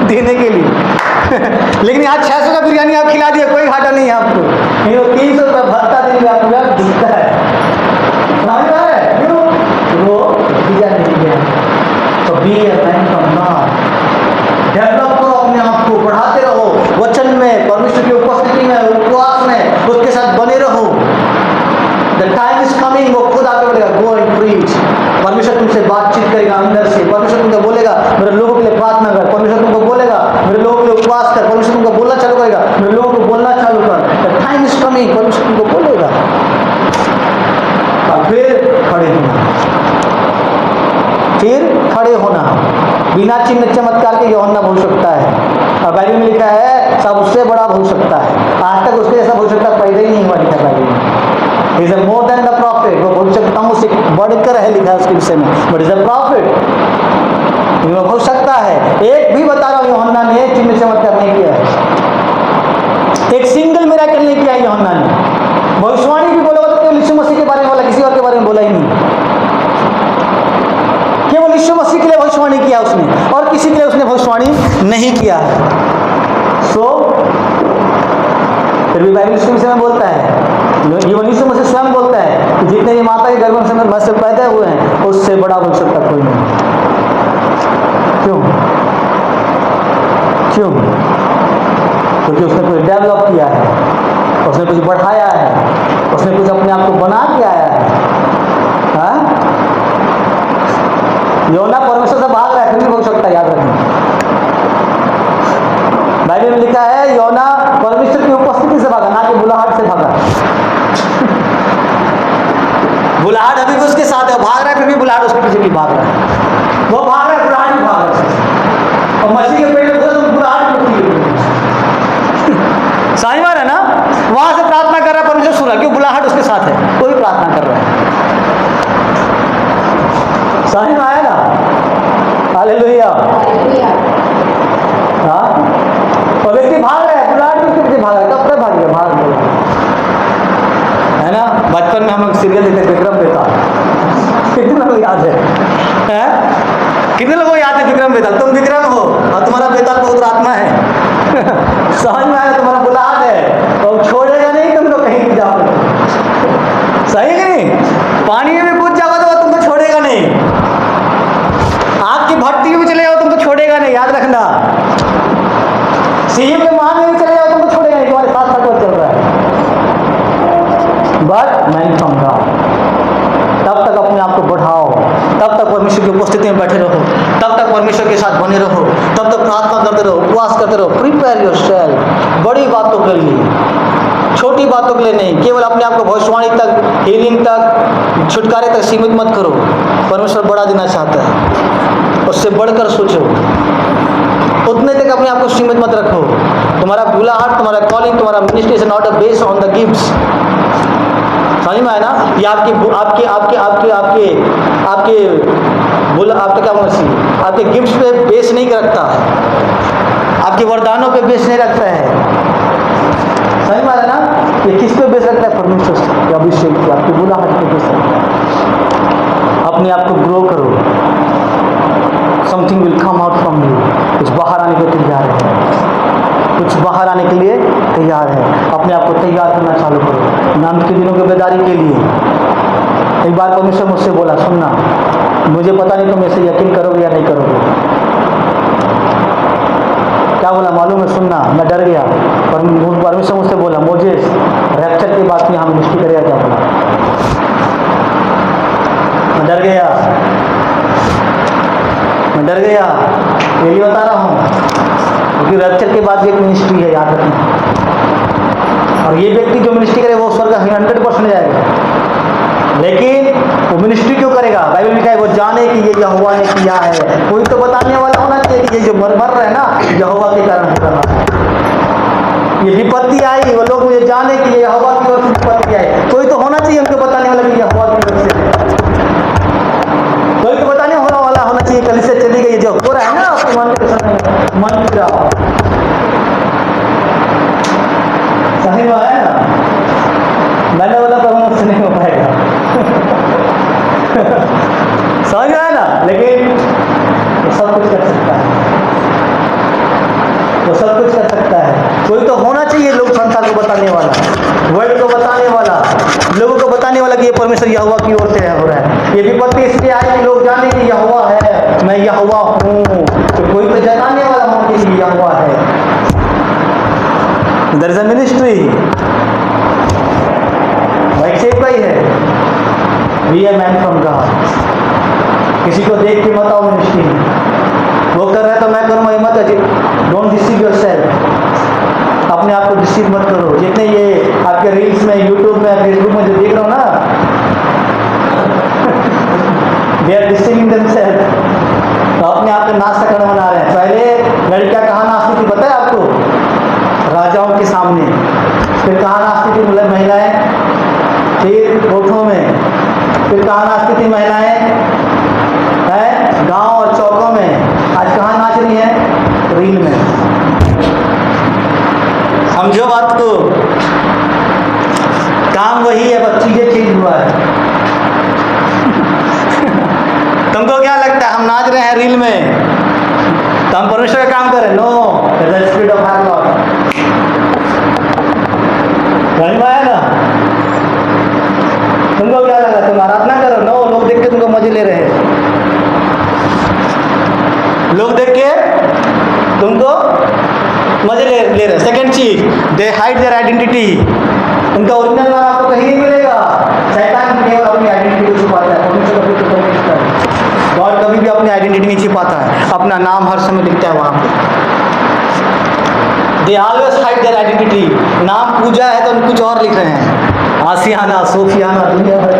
B: देने के लिए लेकिन आज 600 का बिरयानी आप खिला दिया, कोई घाटा नहीं है आपको। नहीं वो 300 रुपये भत्ता देंगे आपको, यार दुखता है, समझ में आ रहा है? क्यों? वो दिया नहीं गया। तो be a man from God, develop करो अपने आप को, बढ़ाते रहो वचन में, परमेश्वर की उपस्थिति में, उपवास में, उसके साथ बने रहो। द टाइम इज कमिंग, वो खुद आके बोलेगा गो एंड प्रीच। परमेश्वर तुमसे बातचीत करेगा अंदर से, परमेश्वर तुमको बोलेगा मेरे लोगों के लिए प्रार्थना कर, परमेश्वर तुमको बोलेगा मेरे लोगों के लिए उपवास कर, परमेश्वर तुमको बोलना चालू करेगा मेरे लोगों को बोलना चालू कर। द टाइम इज कमिंग, परमेश्वर तुमको बोलेगा। और फिर खड़े होना, फिर खड़े होना। बिना चिन्ह चमत्कार के यूहन्ना बोल सकता है, और बाइबल में लिखा है सब उससे बड़ा हो सकता है। आज तक उसके जैसा भविष्यता पैदा ही नहीं हुआ, लिखा है बाइबल में। Is a more than the profit, वो भविष्यताओं से बढ़कर है, लिखा है उसके विषय में, बट इज ए प्रॉफिट, वो हो सकता है। एक भी बता रहा हूँ यूहन्ना ने चिन्ह चमत्कार नहीं किया है, एक सिंगल मिरेकल नहीं किया है यूहन्ना ने। भविष्यवाणी भी बोला तो केवल यीशु मसीह के बारे में बोला, किसी और के बारे में बोला ही नहीं। केवल यीशु मसीह के लिए भविष्यवाणी किया उसने, और किसी के लिए उसने भविष्यवाणी नहीं किया है। सो फिर भी बाइबल इसके विषय में बोलता है, ये यीशु मसीह स्वयं बोलता है कि जितने ये माता के गर्भ से पैदा हुए हैं उससे बड़ा भविष्यता कोई नहीं। क्यों? क्यों? क्योंकि उसने कुछ डेवलप किया है, उसने कुछ बढ़ाया है, उसने कुछ अपने आप को बना के आया है। योना परमेश्वर से भाग रहा है, फिर भी हो सकता है, याद रखना। बाइबल में लिखा है योना परमेश्वर की उपस्थिति से भागा, ना कि बुलाहट से भागा। बुलाहट अभी भी उसके साथ है, भाग रहा है, फिर भी बुलाहट उसके पीछे भी भाग रहा है। वो भाग रहा है, बुलाहट भी भाग रहा है। और मसीह के पेट में तो बुलाहट होती है। समझ में आ रहा है ना? वहां से प्रार्थना कर रहा है, परमेश्वर सुन रहा, क्यों? बुलाहट उसके साथ है, कोई प्रार्थना कर रहा है। समझ में आया ना? हालेलुया। हाँ, और व्यक्ति भाग रहा है, बुलाहट भी उसके पीछे भाग रहा है। कब तक भाग गया? भाग गया है ना? बचपन में हम लोग सीरियल देखते, विक्रम बेताल, कितने लोगों को याद है? कितने लोगों को याद है विक्रम बेताल? तुम विक्रम हो और तुम्हारा बेताल पवित्र आत्मा है। समझ में आया? तुम्हारा बुलाहट है और छोड़ेगा नहीं तुम लोग कहीं भी जाओ। सही कि नहीं? पानी में भी कूद जाओगे तो तुमको छोड़ेगा नहीं, आग की भट्टी में भी चले जाओ तुमको छोड़ेगा नहीं, याद रखना। सीयू के मान में भी चले जाओ तुमको छोड़ेगा नहीं, तुम्हारे साथ साथ चल रहा है। बट मैन फ्रॉम गॉड, तब तक अपने आप को बढ़ाओ, तब तक परमेश्वर की उपस्थिति में बैठे रहो, तब तक परमेश्वर के साथ बने रहो, तब तक प्रार्थना करते रहो, उपवास करते रहो। प्रिपेयर योरसेल्फ, बड़ी बातों के लिए, छोटी बातों के लिए नहीं। केवल अपने आप को भविष्यवाणी तक, हीलिंग तक, छुटकारे तक सीमित मत करो। परमेश्वर बड़ा देना चाहता है, उससे बढ़कर सोचो। उतने तक अपने आप को सीमित मत रखो। तुम्हारा बुलाहट, तुम्हारा कॉलिंग, तुम्हारा ministry is not a based on the gifts. समझ में आया ना? ये आपके आपका क्या मसीह आपके गिफ्ट्स पे बेस नहीं रखता है, आपके वरदानों पे बेस नहीं रखता है। समझ में आ रहा है ना? ये किस पे बेस रखता है? परमेश्वर के अभिषेक पे, आपकी बुलाहट पे बेस रखता है। अपने आप को ग्रो करो, something will come out from you. कुछ बाहर आने के लिए तैयार है, कुछ बाहर आने के लिए तैयार है। अपने आप को तैयार करना चालू करो नाम के दिनों की बेदारी के लिए। एक बार परमेश्वर मुझसे बोला, सुनना, मुझे पता नहीं तुम ऐसे यकीन करोगे या नहीं करोगे। क्या बोला मालूम है? सुनना। मैं डर गया, पर परमेश्वर मुझसे बोला, मोजेस रैप्चर के बाद में हम मिनिस्ट्री करेगा क्या बोला? मैं डर गया, मैं डर गया, ये बता रहा हूँ, क्योंकि रैप्चर के बाद भी एक मिनिस्ट्री है, याद रखना। और ये व्यक्ति जो मिनिस्ट्री करे वो स्वर्ग 100% जाएगा, लेकिन वो मिनिस्ट्री क्यों करेगा? बाइबल लिखा है वो जाने कि ये यहोवा ने किया है। कोई तो बताने वाला होना चाहिए कि ये जो मर रहा है ना, यहोवा के कारण हो रहा है, ये विपत्ति आई, वो लोग मुझे जाने कि ये यहोवा की ओर से विपत्ति आई। कोई तो होना चाहिए उनको बताने वाला कि यहोवा की ओर से, कोई तो बताने वाला होना चाहिए। कलीसिया चली गई, जो हो रहा है ना आपके मन के सामने, मन की रहा सही बात है ना। मैंने बोला प्रभु मुझसे नहीं हो पाएगा समझ में आया ना, लेकिन वो सब कुछ कर सकता है, वो सब कुछ कर सकता है। कोई तो होना चाहिए लोग संसार को बताने वाला, वर्ल्ड को बताने वाला, लोगों को बताने वाला कि ये परमेश्वर यहोवा की ओर से हो रहा है। ये विपत्ति इसलिए आई कि लोग जाने कि यहोवा है, मैं यहोवा हूँ। तो कोई तो जताने वाला होना चाहिए कि यहोवा है। देयर इज अ मिनिस्ट्री, वाइट सेफ ही है, we are man from God. किसी को देख के मत आओ मिनिस्ट्री, वो कर रहा है तो मैं करूँगा, ये मत अजीब। डोंट डिसीव योरसेल्फ, अपने आप को डिसीव मत करो। जितने ये आपके रील्स में, यूट्यूब में, फेसबुक में जो देख रहा हो ना, दे आर डिसीविंग देमसेल्फ। तो अपने आप को नाच सकड़ बना रहे हैं। पहले लड़कियां कहाँ नाचती थी पता है आपको? राजाओं के सामने। फिर कहाँ नाचती थी मतलब महिलाएं? फिर कोठों में। फिर कहाँ नाचती थी महिलाएं? है गांव और चौकों में। आज कहाँ नाच रही हैं? रील में। समझो बात को, काम वही है, बस चीजें चेंज हुआ है। तुमको क्या लगता है हम नाच रहे हैं रील में तो हम परमेश्वर का काम कर रहे हैं? No, spirit of higher lord. समझ में आया ना? तुमको क्या लगा तुम आराधना करो? नो, लोग देख के तुमको मजे ले रहे हैं, लोग देख के तुमको मजे ले रहे हैं। सेकेंड चीज, दे हाइड देयर आइडेंटिटी। उनका ओरिजिनल नाम आपको कहीं नहीं मिलेगा। शैतान केवल अपनी आइडेंटिटी को छुपाता है, गॉड कभी भी अपनी आइडेंटिटी नहीं छिपाता है, अपना नाम हर समय लिखता है वहाँ पे। They always hide their identity. नाम पूजा है तो कुछ और लिख रहे हैं, आसियाना, सोफियाना, दुनिया भर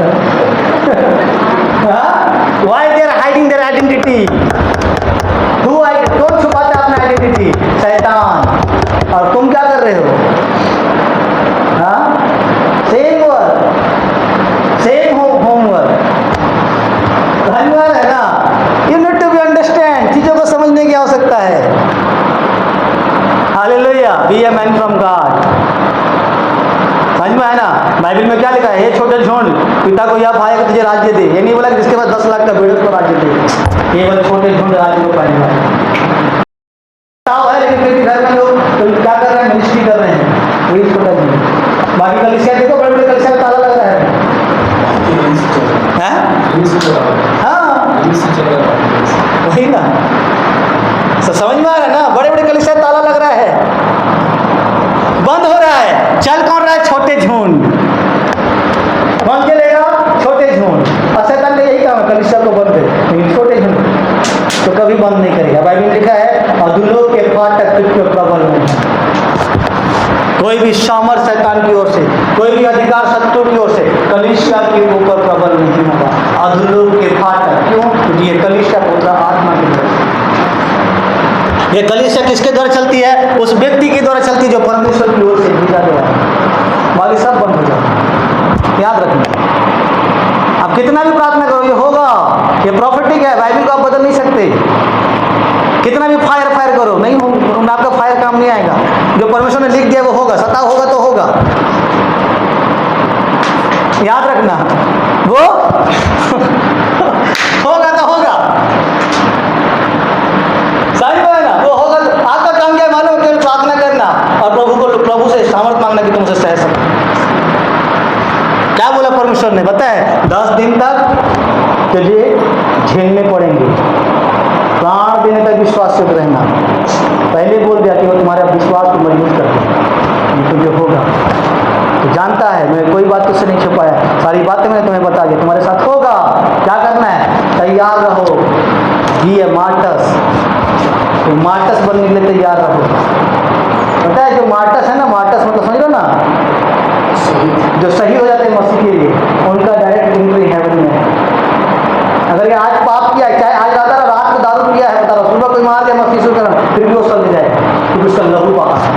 B: का। Why they are hiding their identity? कौन छुपाता है अपना आइडेंटिटी? शैतान। और तुम क्या कर रहे हो? Same work, same homework. धन्यवाद है ना। You need to be understand, चीजों को समझने की आवश्यकता है। Hallelujah, be a man from God. समझ में है ना? बाइबल में क्या लिखा है? हे छोटे झुंड, पिता को यह भाई तुझे राज्य दे। ये नहीं बोला कि जिसके पास 10 लाख का भेड़ को राज्य दे, ये बोले छोटे झुंड राज्य को पाने वाले है। लेकिन फिर भी घर में लोग तो क्या कर रहे हैं? मिनिस्ट्री कर रहे हैं, वही छोटा झुंड। बाकी कलीसिया देखो, बड़े बड़े कलीसिया में ताला लग रहा है। हाँ, वही ना, समझ में आ रहा है ना? बड़े बड़े कलीसिया ताला लग रहा है, बंद हो रहा है। चल कौन रहा है? छोटे झुंड। कौन चलेगा? छोटे झुंड। और शैतान का यही काम है, कलीसिया को बंद करे, लेकिन छोटे झुंड तो कभी बंद नहीं करेगा। बाइबल में लिखा है, अधूलों के फाटक तुझ पे प्रबल नहीं। कोई भी सामर शैतान की ओर से, कोई भी अधिकार शत्रु की ओर से कलीसिया के ऊपर प्रबल नहीं होगा। अधूलों के फाटक, क्यों? क्योंकि ये कलीसिया पुत्र आत्मा के द्वारा। ये कलीसिया किसके द्वारा चलती है? उस व्यक्ति के द्वारा चलती है जो परमेश्वर की ओर से भेजा गया है। बाकी सब बंद हो जाए, याद रखना। आप कितना भी प्रार्थना करो, ये होगा। ये प्रॉफिटिक है, बाइबल को आप बदल नहीं सकते। कितना भी फायर करो, नहीं होगा, आपका फायर काम नहीं आएगा। जो परमेश्वर ने लिख दिया वो होगा, सता होगा तो होगा, याद रखना। वो होगा तो होगा, सही है ना? वो होगा। आपका काम क्या है मालूम? केवल प्रार्थना करना और प्रभु से सामर्थ मांगना कि तुम उसे सह सको। क्या बोला परमेश्वर ने? बताया 10 दिन तक तुझे झेलने पड़ेंगे, प्राण देने तक विश्वास से रहना। पहले बोल दिया कि वो तुम्हारे विश्वास को मजबूत कर दे, तो जो होगा। तो जानता है है, मैं कोई बात तुझसे नहीं छुपाया, सारी बातें मैंने तुम्हें बता दी, तुम्हारे साथ होगा। क्या करना है? तैयार रहो। बी ए मार्टस, तो मार्टस बनने के लिए तैयार रहो। पता है जो मार्टस है ना, मार्टस मतलब समझ लो ना, जो शहीद हो जाते हैं मसीह के लिए, उनका डायरेक्ट एंट्री हेवन में है। अगर ये आज पाप किया है, चाहे आज रात को दारू पिया है, बता रहा हूँ, सुबह कोई मार दिया मसीह यीशु का नाम, फिर भी वो चल जाएगा क्योंकि उसका लहू बहा है।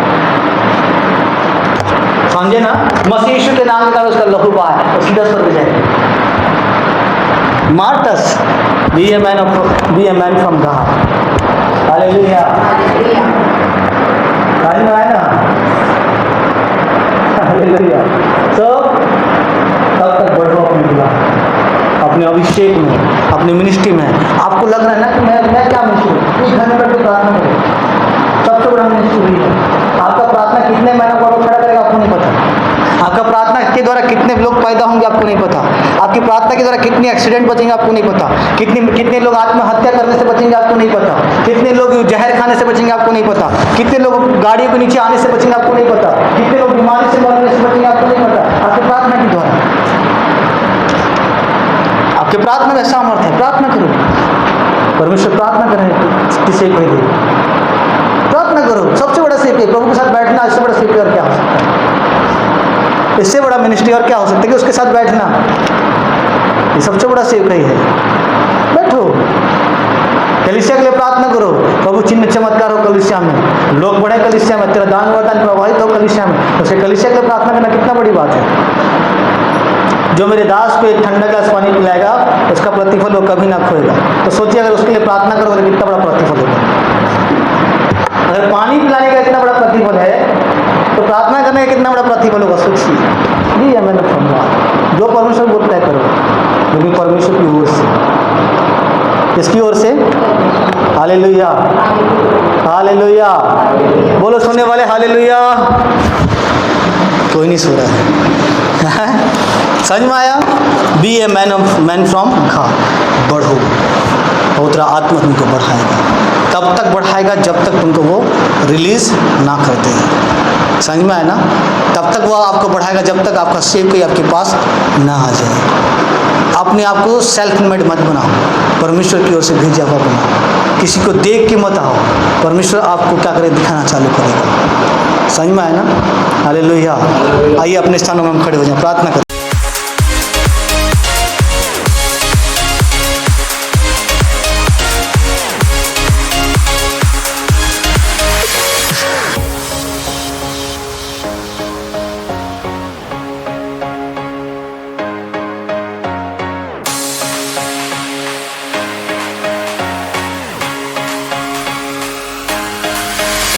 B: समझे ना, मसीह यीशु के नाम के कारण उसका लहू बहा है, वो सीधा स्वर्ग जाएगा। Martyrs, be a man from God. Hallelujah. समझ में आया ना? हालेलुया। तो तब तक बढ़ो अपने अभिषेक में, अपने मिनिस्ट्री में। आपको लग रहा है ना कि मैं क्या मिनिस्ट्री हूँ, इस घर में बैठ के प्रार्थना करें, सबसे बड़ा मिनिस्ट्री हुई है। आपका प्रार्थना कितने महीनों को खड़ा करेगा आपको नहीं पता। आपका प्रार्थना के द्वारा कितने लोग पैदा होंगे आपको नहीं पता। आपकी प्रार्थना के द्वारा कितने एक्सीडेंट बचेंगे आपको नहीं पता। कितने लोग आत्महत्या करने से बचेंगे आपको नहीं पता। कितने लोग जहर खाने से बचेंगे आपको नहीं पता। कितने लोग गाड़ियों के नीचे आने से बचेंगे आपको नहीं पता। कितने लोग बीमारी से मरने से बचेंगे आपको नहीं पता। आपकी प्रार्थना के द्वारा, आपके प्रार्थना में सामर्थ्य है। प्रार्थना करो, परमेश्वर प्रार्थना करें किसे कोई दे, प्रार्थना करो। सबसे बड़ा सेवक प्रभु के साथ बैठना, इससे बड़ा सेवक और क्या हो सकता है? इससे बड़ा मिनिस्ट्री और क्या हो सकता है कि उसके साथ बैठना? ये सबसे बड़ा सेवक ही है। बैठो, कलीसिया के लिए प्रार्थना करो, प्रभु चिन्ह चमत्कार हो कलीसिया में, लोग बढ़े कलीसिया में, तेरा दान वरदान प्रवाहित हो कलीसिया में। उसे कलीसिया के लिए प्रार्थना करना कितना बड़ी बात है। जो मेरे दास को एक ठंडा ग्लास पानी पिलाएगा, उसका प्रतिफल वो कभी ना खोएगा। तो सोचिए अगर उसके लिए प्रार्थना करोगे तो कितना बड़ा प्रतिफल होगा। अगर पानी पिलाने का इतना बड़ा प्रतिफल है तो प्रार्थना करने का कितना बड़ा प्रतिफल होगा, सोचिए। जी है, मैंने समझा, जो परमेश्वर बोलता है करो, लेकिन परमेश्वर की ओर से, किसकी ओर से? Hallelujah, hallelujah. बोलो सुनने वाले हालेलुया। कोई नहीं सो रहा है। समझ में आया? Be a man from God. बढ़ो, पवित्र आत्मा तुमको बढ़ाएगा। तब तक बढ़ाएगा जब तक तुमको वो रिलीज ना कर दे। समझ में आया ना? तब तक वो आपको बढ़ाएगा जब तक आपका सेव कोई आपके पास ना आ जाए। अपने आप को सेल्फ मेड मत बनाओ, परमेश्वर की ओर से भेजा हुआ बनाओ। किसी को देख के मत आओ, परमेश्वर आपको क्या करे दिखाना चालू करेगा। समझ में आया ना? हालेलुया। आइए अपने स्थानों में हम खड़े हो जाएं, प्रार्थना करें।